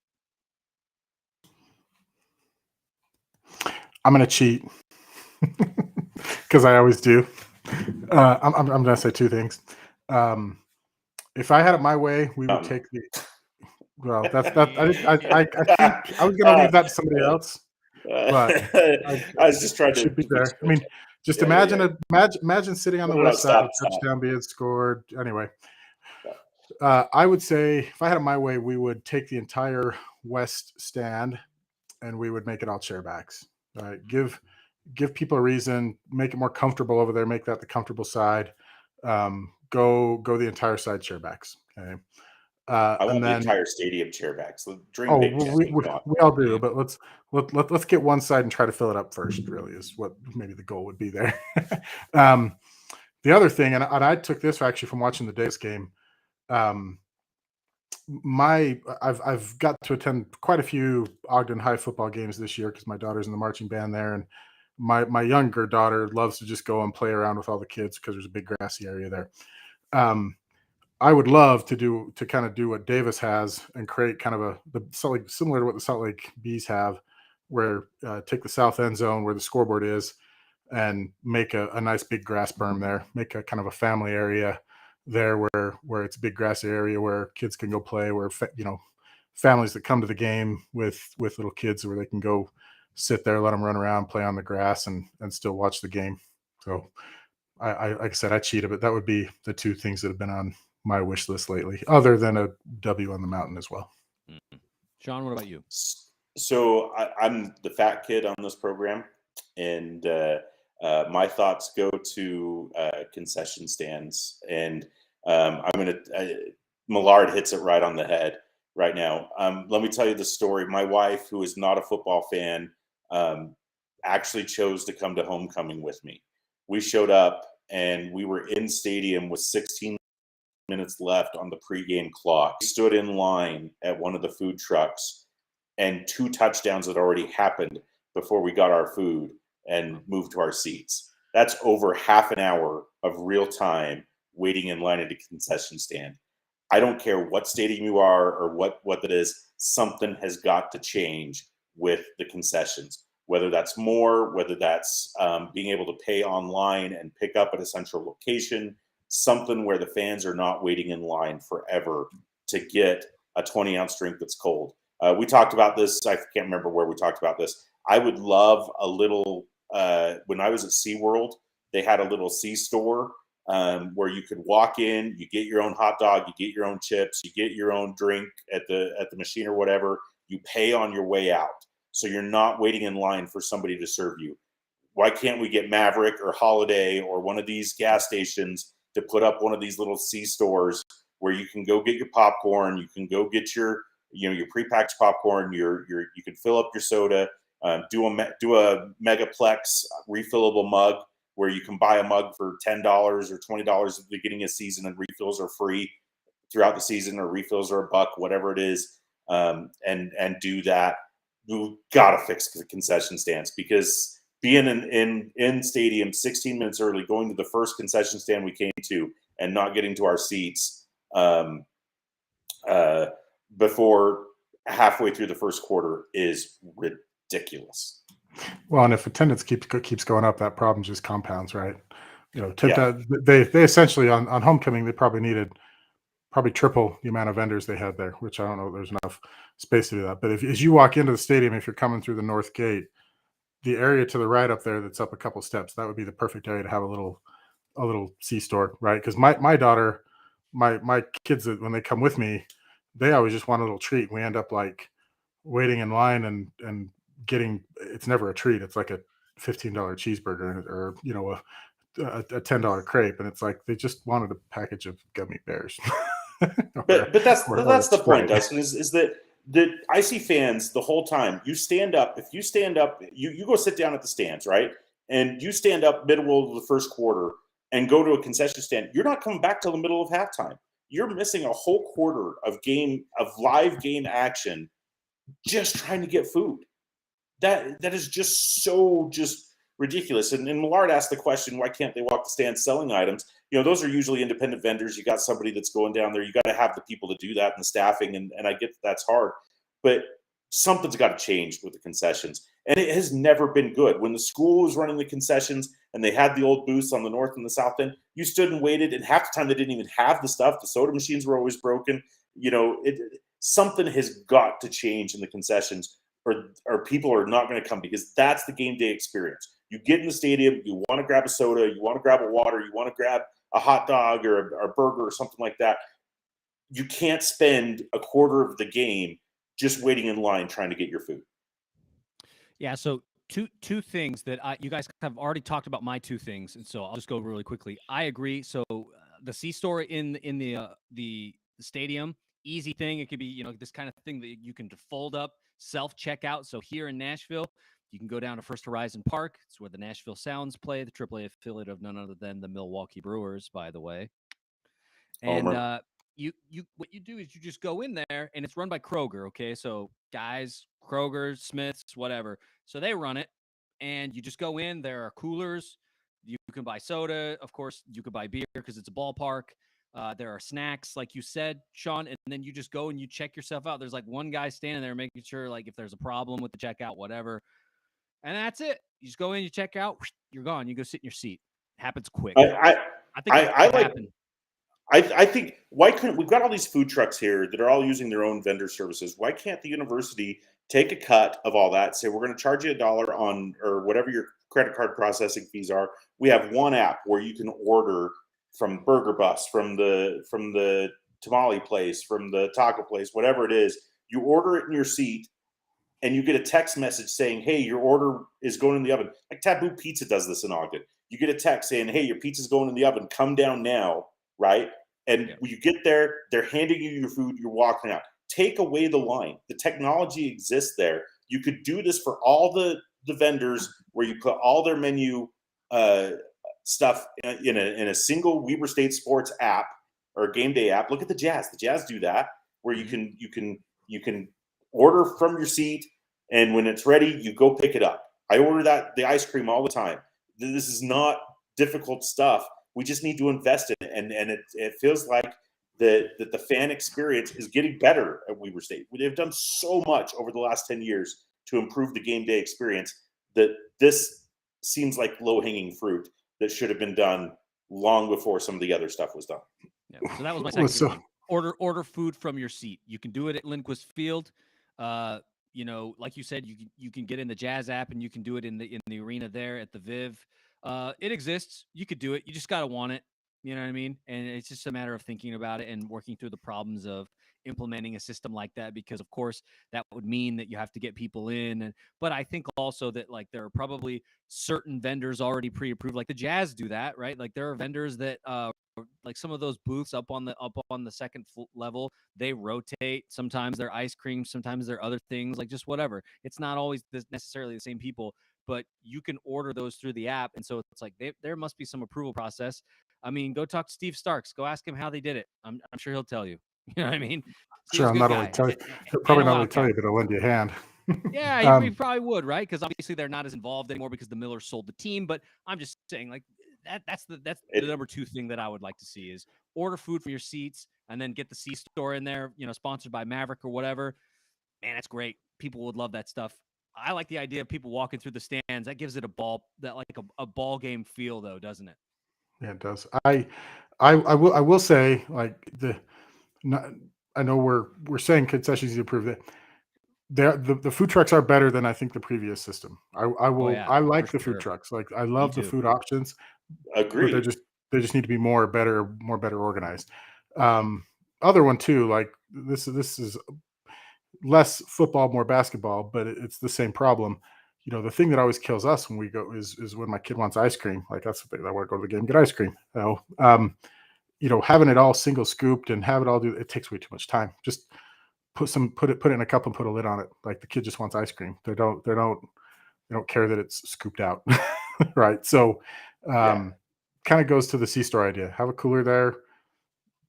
I'm going to cheat because I always do. I'm going to say 2 things. If I had it my way, we would take Well, that's that. I think I was going to leave that to somebody else, but I was just trying it should be to be there. I mean, just yeah, yeah, yeah. imagine sitting on the No, west side, stop, a stop. touchdown being scored. Anyway, Yeah. I would say if I had it my way, we would take the entire west stand and we would make it all chairbacks. Give people a reason, make it more comfortable over there, make that the comfortable side. Go the entire side chairbacks. Okay. I And want the then entire stadium chairbacks. Dream oh, big, Jesse. Come on. we all do, but let's get one side and try to fill it up first. Really, is what maybe the goal would be there. um, the other thing, and I took this actually from watching the Davis game. Um, I've got to attend quite a few Ogden High football games this year because my daughter's in the marching band there, and my younger daughter loves to just go and play around with all the kids because there's a big grassy area there. Um, I would love to kind of do what Davis has and create kind of similar to what the Salt Lake Bees have, where take the south end zone where the scoreboard is and make a nice big grass berm there, make a kind of a family area there where it's a big grassy area where kids can go play, where families that come to the game with little kids where they can go sit there, let them run around, play on the grass, and still watch the game. So I like I said, I cheated, but that would be the two things that have been on my wish list lately, other than a W on the mountain as well. Mm-hmm. Sean, what about you? So I'm the fat kid on this program, and my thoughts go to concession stands. And I'm going to Millard hits it right on the head right now. Let me tell you the story. My wife, who is not a football fan, actually chose to come to homecoming with me. We showed up, and we were in stadium with 16 minutes left on the pregame clock. We stood in line at one of the food trucks, and 2 touchdowns had already happened before we got our food and moved to our seats. That's over half an hour of real time waiting in line at a concession stand. I don't care what stadium you are or what it is, something has got to change with the concessions, whether that's more, whether that's being able to pay online and pick up at a central location, something where the fans are not waiting in line forever to get a 20-ounce drink that's cold. We talked about this. I can't remember where we talked about this. I would love a little, when I was at SeaWorld, they had a little C-store where you could walk in, you get your own hot dog, you get your own chips, you get your own drink at the machine or whatever. You pay on your way out. So you're not waiting in line for somebody to serve you. Why can't we get Maverick or Holiday or one of these gas stations to put up one of these little C-stores where you can go get your popcorn, you can go get your prepackaged popcorn, you can fill up your soda, do a Megaplex refillable mug where you can buy a mug for $10 or $20 at the beginning of the season, and refills are free throughout the season, or refills are $1, whatever it is, and do that. You gotta fix the concession stands, because being in stadium 16 minutes early, going to the first concession stand we came to and not getting to our seats before halfway through the first quarter is ridiculous. Well, and if attendance keeps going up, that problem just compounds, right? They essentially on homecoming, they probably needed triple the amount of vendors they had there, which I don't know if there's enough space to do that. But as you walk into the stadium, if you're coming through the north gate, the area to the right up there that's up a couple steps, that would be the perfect area to have a little C-store, right? Because my daughter, my kids, when they come with me, they always just want a little treat. We end up like waiting in line and getting, it's never a treat. It's like a $15 cheeseburger or a $10 crepe, and it's like they just wanted a package of gummy bears. But that's the point, Dustin, is that I see fans the whole time. You stand up. If you stand up, you go sit down at the stands, right? And you stand up middle of the first quarter and go to a concession stand. You're not coming back till the middle of halftime. You're missing a whole quarter of live game action just trying to get food. That is just so ridiculous. And Millard asked the question, why can't they walk the stands selling items? Those are usually independent vendors. You got somebody that's going down there. You got to have the people to do that and the staffing. And I get that's hard, but something's got to change with the concessions. And it has never been good. When the school was running the concessions and they had the old booths on the north and the south end, you stood and waited. And half the time they didn't even have the stuff. The soda machines were always broken. something has got to change in the concessions, or people are not going to come, because that's the game day experience. You get in the stadium, you want to grab a soda, you want to grab a water, you want to grab a hot dog or a burger or something like that. You can't spend a quarter of the game just waiting in line trying to get your food. Yeah, so two things that you guys have already talked about my two things, and so I'll just go really quickly. I agree. So the C store in the stadium, easy thing. It could be this kind of thing that you can fold up, self checkout. So here in Nashville, you can go down to First Horizon Park. It's where the Nashville Sounds play, the AAA affiliate of none other than the Milwaukee Brewers, by the way. And you what you do is you just go in there, and it's run by Kroger. Okay, so guys, Kroger, Smiths, whatever. So they run it, and you just go in. There are coolers. You can buy soda, of course. You could buy beer because it's a ballpark. There are snacks, like you said, Sean, and then you just go and you check yourself out. There's like one guy standing there making sure, like, if there's a problem with the checkout, whatever, and that's it. You just go in, you check out, you're gone. You go sit in your seat. It happens quick. I think that could happen. I think, why couldn't, we've got all these food trucks here that are all using their own vendor services. Why can't the university take a cut of all that, say, we're going to charge you $1 on, or whatever your credit card processing fees are. We have one app where you can order from Burger Bus, from the tamale place, from the taco place, whatever it is. You order it in your seat, and you get a text message saying, hey, your order is going in the oven. Like Taboo Pizza does this in Ogden. You get a text saying, hey, your pizza's going in the oven. Come down now, right? And when you get there, they're handing you your food. You're walking out. Take away the line. The technology exists there. You could do this for all the vendors, where you put all their menu stuff in a single Weber State Sports app or game day app. Look at the Jazz. The Jazz do that, where you can order from your seat, and when it's ready, you go pick it up. I order the ice cream all the time. This is not difficult stuff. We just need to invest in it, and it feels like that the fan experience is getting better at Weber State. They've done so much over the last 10 years to improve the game day experience that this seems like low-hanging fruit that should have been done long before some of the other stuff was done. Yeah, so that was my second one. Order food from your seat. You can do it at Lindquist Field. Like you said, you can get in the Jazz app, and you can do it in the arena there at the Viv. It exists. You could do it. You just got to want it. You know what I mean? And it's just a matter of thinking about it and working through the problems of implementing a system like that, because of course that would mean that you have to get people in. But I think also that, like, there are probably certain vendors already pre-approved, like the Jazz do that, right? Like there are vendors that like some of those booths up on the second level, they rotate. Sometimes they're ice cream, sometimes they're other things, like just whatever. It's not always necessarily the same people, but you can order those through the app. And so it's like there must be some approval process. I mean, go talk to Steve Starks. Go ask him how they did it. I'm sure he'll tell you. You know what I mean? Sure, I'll not only tell you, he'll probably not only tell you, but he'll lend you a hand. Yeah, he probably would, right? Because obviously they're not as involved anymore because the Millers sold the team. But I'm just saying, like, that's the number two thing that I would like to see is order food for your seats, and then get the C store in there, sponsored by Maverick or whatever. Man, that's great. People would love that stuff. I like the idea of people walking through the stands. That gives it a ball game feel, though, doesn't it? Yeah, it does. I will say, like, I know we're saying concessions to improve it. The food trucks are better than I think the previous system. I like the food trucks. Like, I love the food options. Agreed. But they just need to be more better organized. Other one too, like this is less football, more basketball, but it's the same problem. The thing that always kills us when we go is when my kid wants ice cream. Like, that's the thing. I want to go to the game and get ice cream. Having it all single scooped and have it all it takes way too much time. Just put it in a cup and put a lid on it. Like, the kid just wants ice cream. They don't care that it's scooped out. Right. So kind of goes to the C-store idea. Have a cooler there.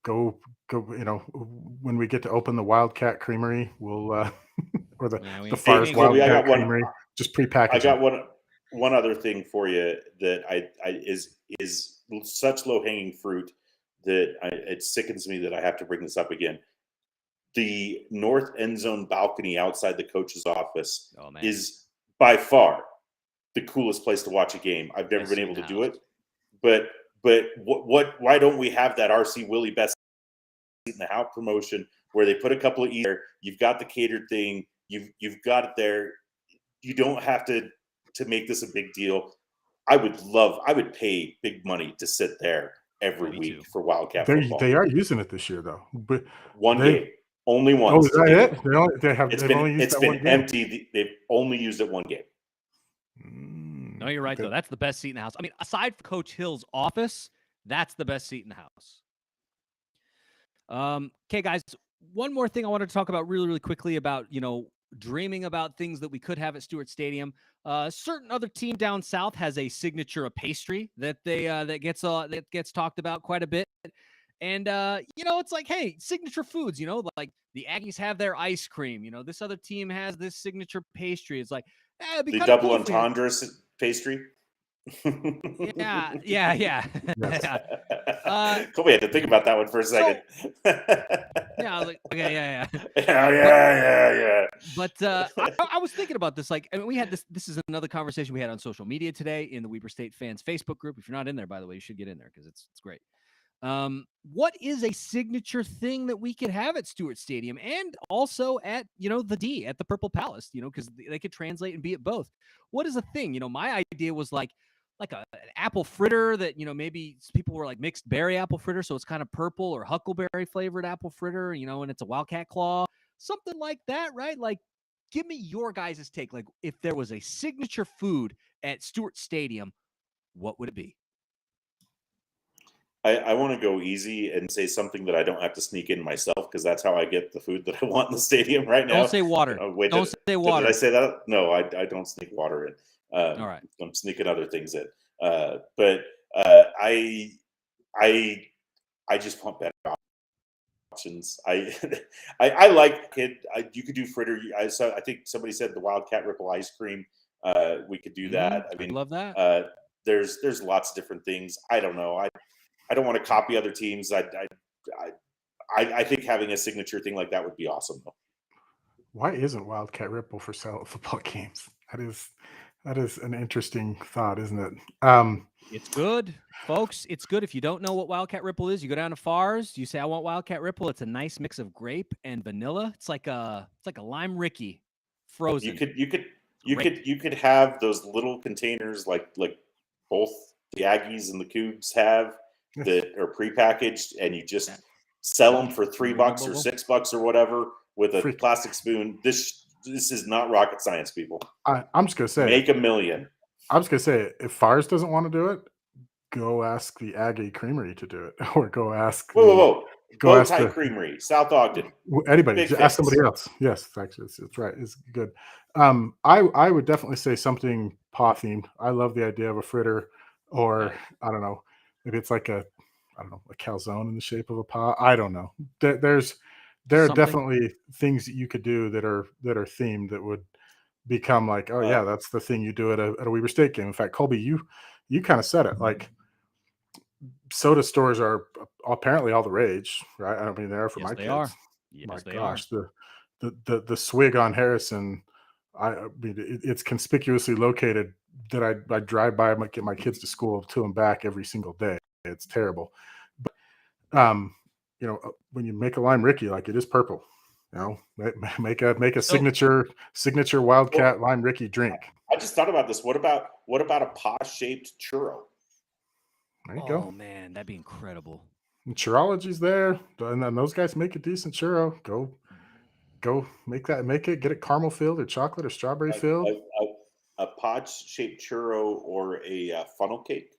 Go, when we get to open the Wildcat Creamery, we'll or the Fars Wildcat Creamery, just prepackage. I got one other thing for you that is such low-hanging fruit that it sickens me that I have to bring this up again. The north end zone balcony outside the coach's office is by far the coolest place to watch a game. I've never been able to do it, but why don't we have that RC Willie best seat in the house promotion where they put a couple of there. You've got the catered thing. You've got it there. You don't have to make this a big deal. I would pay big money to sit there every week for Wildcat football. They are using it this year though. But one game, only Oh, once. is that it? They've only used that one game. Empty. They've only used it one game. No, you're right, though. That's the best seat in the house. I mean, aside from Coach Hill's office, that's the best seat in the house. Okay, guys, one more thing I wanted to talk about really, really quickly about, dreaming about things that we could have at Stewart Stadium. Certain other team down south has a signature of pastry that that gets talked about quite a bit. And, it's like, hey, signature foods, like the Aggies have their ice cream. This other team has this signature pastry. It's like, the double entendre pastry. Yeah. Kobe had to think about that one for a second. Yeah, I was like, okay, yeah. Yeah. But I was thinking about this. Like, I mean, we had this. This is another conversation we had on social media today in the Weber State Fans Facebook group. If you're not in there, by the way, you should get in there because it's great. What is a signature thing that we could have at Stewart Stadium and also at, at the Purple Palace, because they could translate and be at both. What is a thing? My idea was like an apple fritter that, maybe people were like mixed berry apple fritter. So it's kind of purple, or huckleberry flavored apple fritter, and it's a Wildcat claw, something like that, right? Like, give me your guys' take. Like, if there was a signature food at Stewart Stadium, what would it be? I want to go easy and say something that I don't have to sneak in myself, because that's how I get the food that I want in the stadium right now. Don't say water. Don't say water. Did I say that? No, I don't sneak water in. All right. I'm sneaking other things in. But I just want better options. I like it. You could do fritter. I think somebody said the Wildcat Ripple ice cream. We could do that. I mean, love that. There's lots of different things. I don't know. I don't want to copy other teams. I think having a signature thing like that would be awesome, though. Why isn't Wildcat Ripple for sale at football games? That is an interesting thought, isn't it? It's good, folks. It's good. If you don't know what Wildcat Ripple is, you go down to Far's. You say, "I want Wildcat Ripple." It's a nice mix of grape and vanilla. It's like a Lime Ricky frozen. You could have those little containers like both the Aggies and the Cougs have, that are prepackaged, and you just sell them for $3 or $6 or whatever with a plastic spoon. This is not rocket science, people. I'm just gonna say, make $1 million. I'm just gonna say, if Fars doesn't want to do it, go ask the Aggie Creamery to do it, or go ask. Whoa! Bow Tie Creamery, South Ogden. Anybody, ask somebody else. Yes, actually, it's right. It's good. I would definitely say something paw themed. I love the idea of a fritter, or I don't know. Maybe it's like a calzone in the shape of a paw. I don't know. There are definitely things that you could do that are themed that would become like, oh yeah, that's the thing you do at a Weber State game. In fact, Colby, you kind of said it. Like, soda stores are apparently all the rage, right? I mean, they are for my kids. Are. Yes, my gosh, the swig on Harrison. I mean, it's conspicuously located that I drive by. I might get my kids to school to and back every single day. It's terrible. But, when you make a Lime Ricky, like, it is purple, make a signature Wildcat Lime Ricky drink. I just thought about this. What about a paw-shaped churro? There you go. Oh man, that'd be incredible. And Churrology's there, and then those guys make a decent churro. Go make it. Get it caramel filled or chocolate or strawberry filled. A pod-shaped churro or a funnel cake,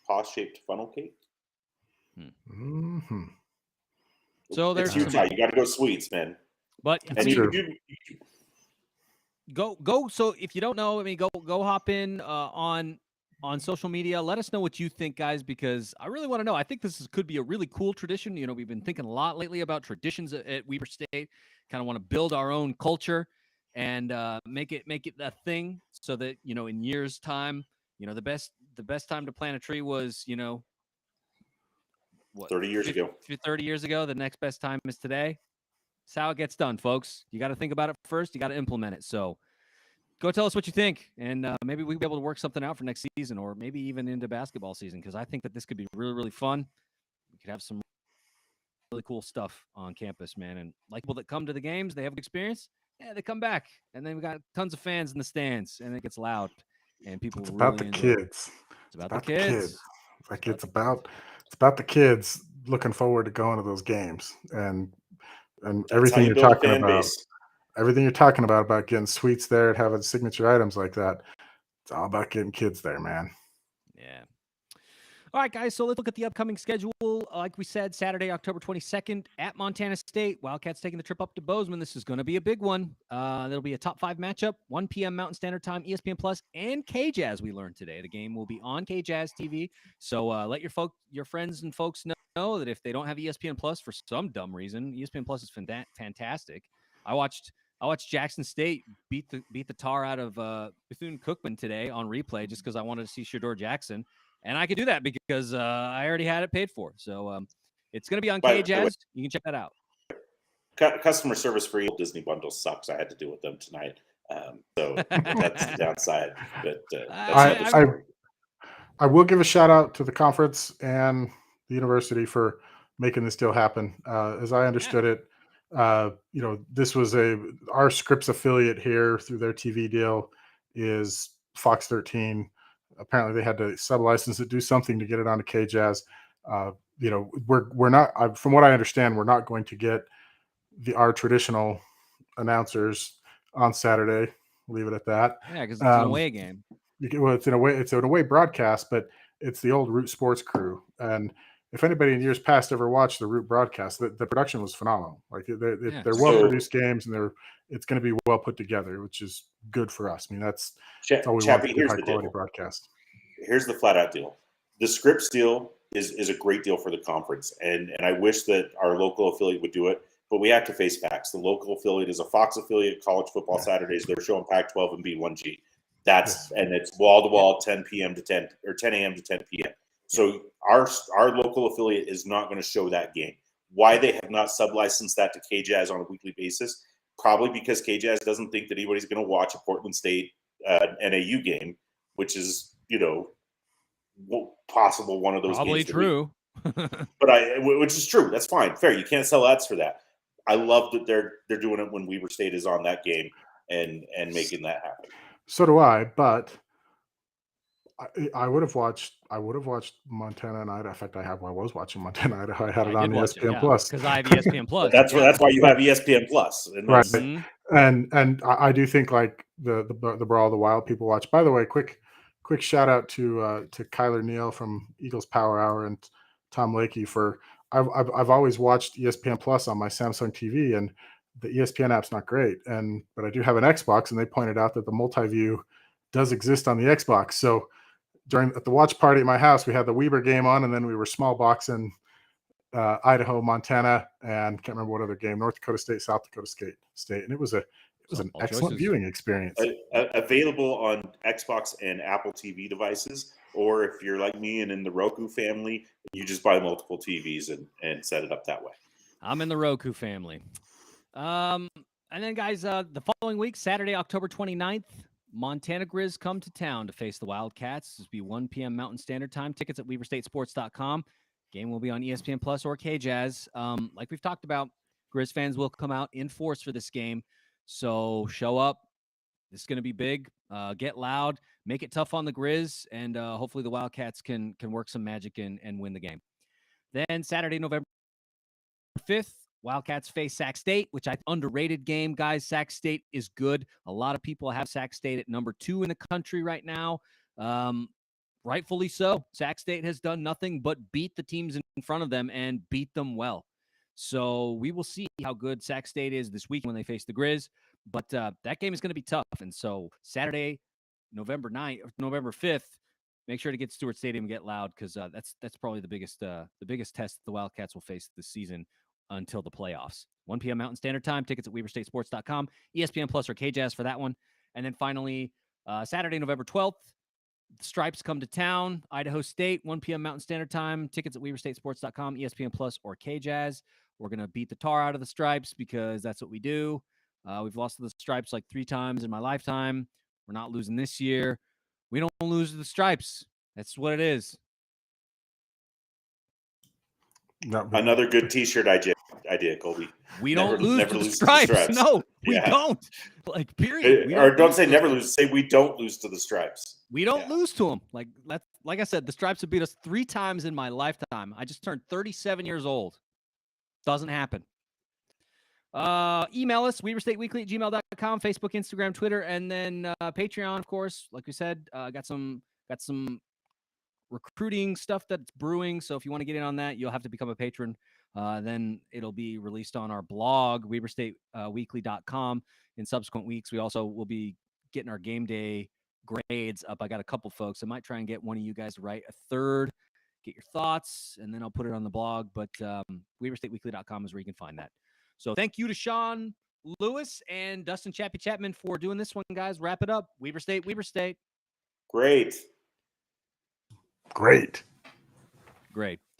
paw-shaped funnel cake. Mm-hmm. So there's Utah. You got to go sweets, man. But go. So if you don't know, I mean, go hop in on social media. Let us know what you think, guys, because I really want to know. I think could be a really cool tradition. We've been thinking a lot lately about traditions at Weber State. Kind of want to build our own culture and make it a thing, so that in years' time, the best time to plant a tree was 30 years ago. 30 years ago. The next best time is today. That's how it gets done, folks. You got to think about it first. You got to implement it. So go tell us what you think, and maybe we'll be able to work something out for next season, or maybe even into basketball season, because I think that this could be really, really fun. We could have some cool stuff on campus, man. And like people that come to the games, they have an experience. Yeah, they come back, and then we got tons of fans in the stands, and it gets loud, and people It's really about the enjoy it. kids. It's about the kids. Like it's about the kids looking forward to going to those games and That's how everything you you're build a talking fan about. base. Everything you're talking about getting suites there and having signature items like that. It's all about getting kids there, man. Yeah. All right, guys. So let's look at the upcoming schedule. Like we said, Saturday, October 22nd at Montana State. Wildcats taking the trip up to Bozeman. This is going to be a big one. There'll be a top 5 matchup, 1 p.m. Mountain Standard Time, ESPN Plus, and KJazz. We learned today the game will be on KJazz TV. So let your friends and folks know that if they don't have ESPN Plus for some dumb reason, ESPN Plus is fantastic. I watched Jackson State beat the tar out of Bethune-Cookman today on replay just because I wanted to see Shedeur Jackson. And I could do that because I already had it paid for. So it's going to be on KJazz. You can check that out. Customer service for Disney bundles sucks. I had to deal with them tonight. So that's the downside. But I will give a shout out to the conference and the university for making this deal happen. As I understood it, this was our Scripps affiliate here through their TV deal is Fox 13. Apparently they had to sub-license it, do something to get it onto KJazz. We're not, from what I understand, we're not going to get our traditional announcers on Saturday. Leave it at that. Yeah, because it's an away game. Well, it's an away broadcast, but it's the old Root Sports crew. And if anybody in years past ever watched the Root broadcast, the production was phenomenal. Like they're well-produced games, and it's going to be well put together, which is good for us. I mean, that's all we want, a high-quality broadcast. Here's the flat-out deal. The Scripps deal is a great deal for the conference, and I wish that our local affiliate would do it, but we have to face facts. The local affiliate is a Fox affiliate, College Football Saturdays. They're showing Pac-12 and B1G. And it's wall-to-wall 10 p.m. to 10 or 10 a.m. to 10 p.m. So our local affiliate is not going to show that game. Why they have not sub-licensed that to KJazz on a weekly basis? Probably because KJazz doesn't think that anybody's going to watch a Portland State NAU game, which is, possible one of those probably games. True. Which is true. That's fine. Fair. You can't sell ads for that. I love that they're doing it when Weber State is on that game and making that happen. So do I, but I would have watched Montana and Idaho. In fact, I was watching Montana and Idaho. I had it on ESPN Plus because I have ESPN Plus. That's why you have ESPN Plus, right? And I do think like the Brawl of the Wild people watch. By the way, quick shout out to Kyler Neal from Eagles Power Hour and Tom Lakey for I've always watched ESPN Plus on my Samsung TV, and the ESPN app's not great, but I do have an Xbox, and they pointed out that the multi-view does exist on the Xbox. So at the watch party at my house, we had the Weber game on, and then we were small boxing Idaho, Montana, and can't remember what other game, North Dakota State, South Dakota State, and it was an excellent viewing experience. Available on Xbox and Apple TV devices, or if you're like me and in the Roku family, you just buy multiple TVs and set it up that way. I'm in the Roku family. And then, guys, the following week, Saturday, October 29th, Montana Grizz come to town to face the Wildcats. This will be 1 p.m. Mountain Standard Time. Tickets at weaverstatesports.com. Game will be on ESPN Plus or KJazz. Like we've talked about, Grizz fans will come out in force for this game. So show up. This is going to be big. Get loud. Make it tough on the Grizz. And hopefully the Wildcats can work some magic and win the game. Then Saturday, November 5th, Wildcats face Sac State, which I underrated game, guys. Sac State is good. A lot of people have Sac State at number 2 in the country right now. Rightfully so. Sac State has done nothing but beat the teams in front of them and beat them well. So we will see how good Sac State is this week when they face the Grizz. But that game is going to be tough. And so Saturday, November 5th, make sure to get Stewart Stadium and get loud, because that's probably the biggest test the Wildcats will face this season until the playoffs. 1 p.m. Mountain Standard Time. Tickets at weaverstatesports.com. ESPN Plus or KJazz for that one. And then finally, Saturday, November 12th, the Stripes come to town. Idaho State, 1 p.m. Mountain Standard Time. Tickets at weaverstatesports.com, ESPN Plus or KJazz. We're going to beat the tar out of the Stripes because that's what we do. We've lost to the Stripes like 3 times in my lifetime. We're not losing this year. We don't lose to the Stripes. That's what it is. Another good T-shirt idea, Colby. We Never- don't lose never to the lose to the stripes. stripes. No, we Yeah. don't. Like, period. We Or don't say lose to never them. lose. Say we don't lose to the stripes. We don't Yeah. lose to them. Like I said, the stripes have beat us 3 times in my lifetime. I just turned 37 years old. Doesn't happen. Email us, weaverstateweekly@gmail.com, Facebook, Instagram, Twitter, and then Patreon, of course. Like we said, got some recruiting stuff that's brewing. So if you want to get in on that, you'll have to become a patron. Then it'll be released on our blog, weaverstateweekly.com, in subsequent weeks. We also will be getting our game day grades up. I got a couple folks. I might try and get one of you guys to write a third, get your thoughts, and then I'll put it on the blog. But weaverstateweekly.com is where you can find that. So thank you to Sean Lewis and Dustin Chappie Chapman for doing this one, guys. Wrap it up. Weaver State, Weaver State. Great. Great. Great.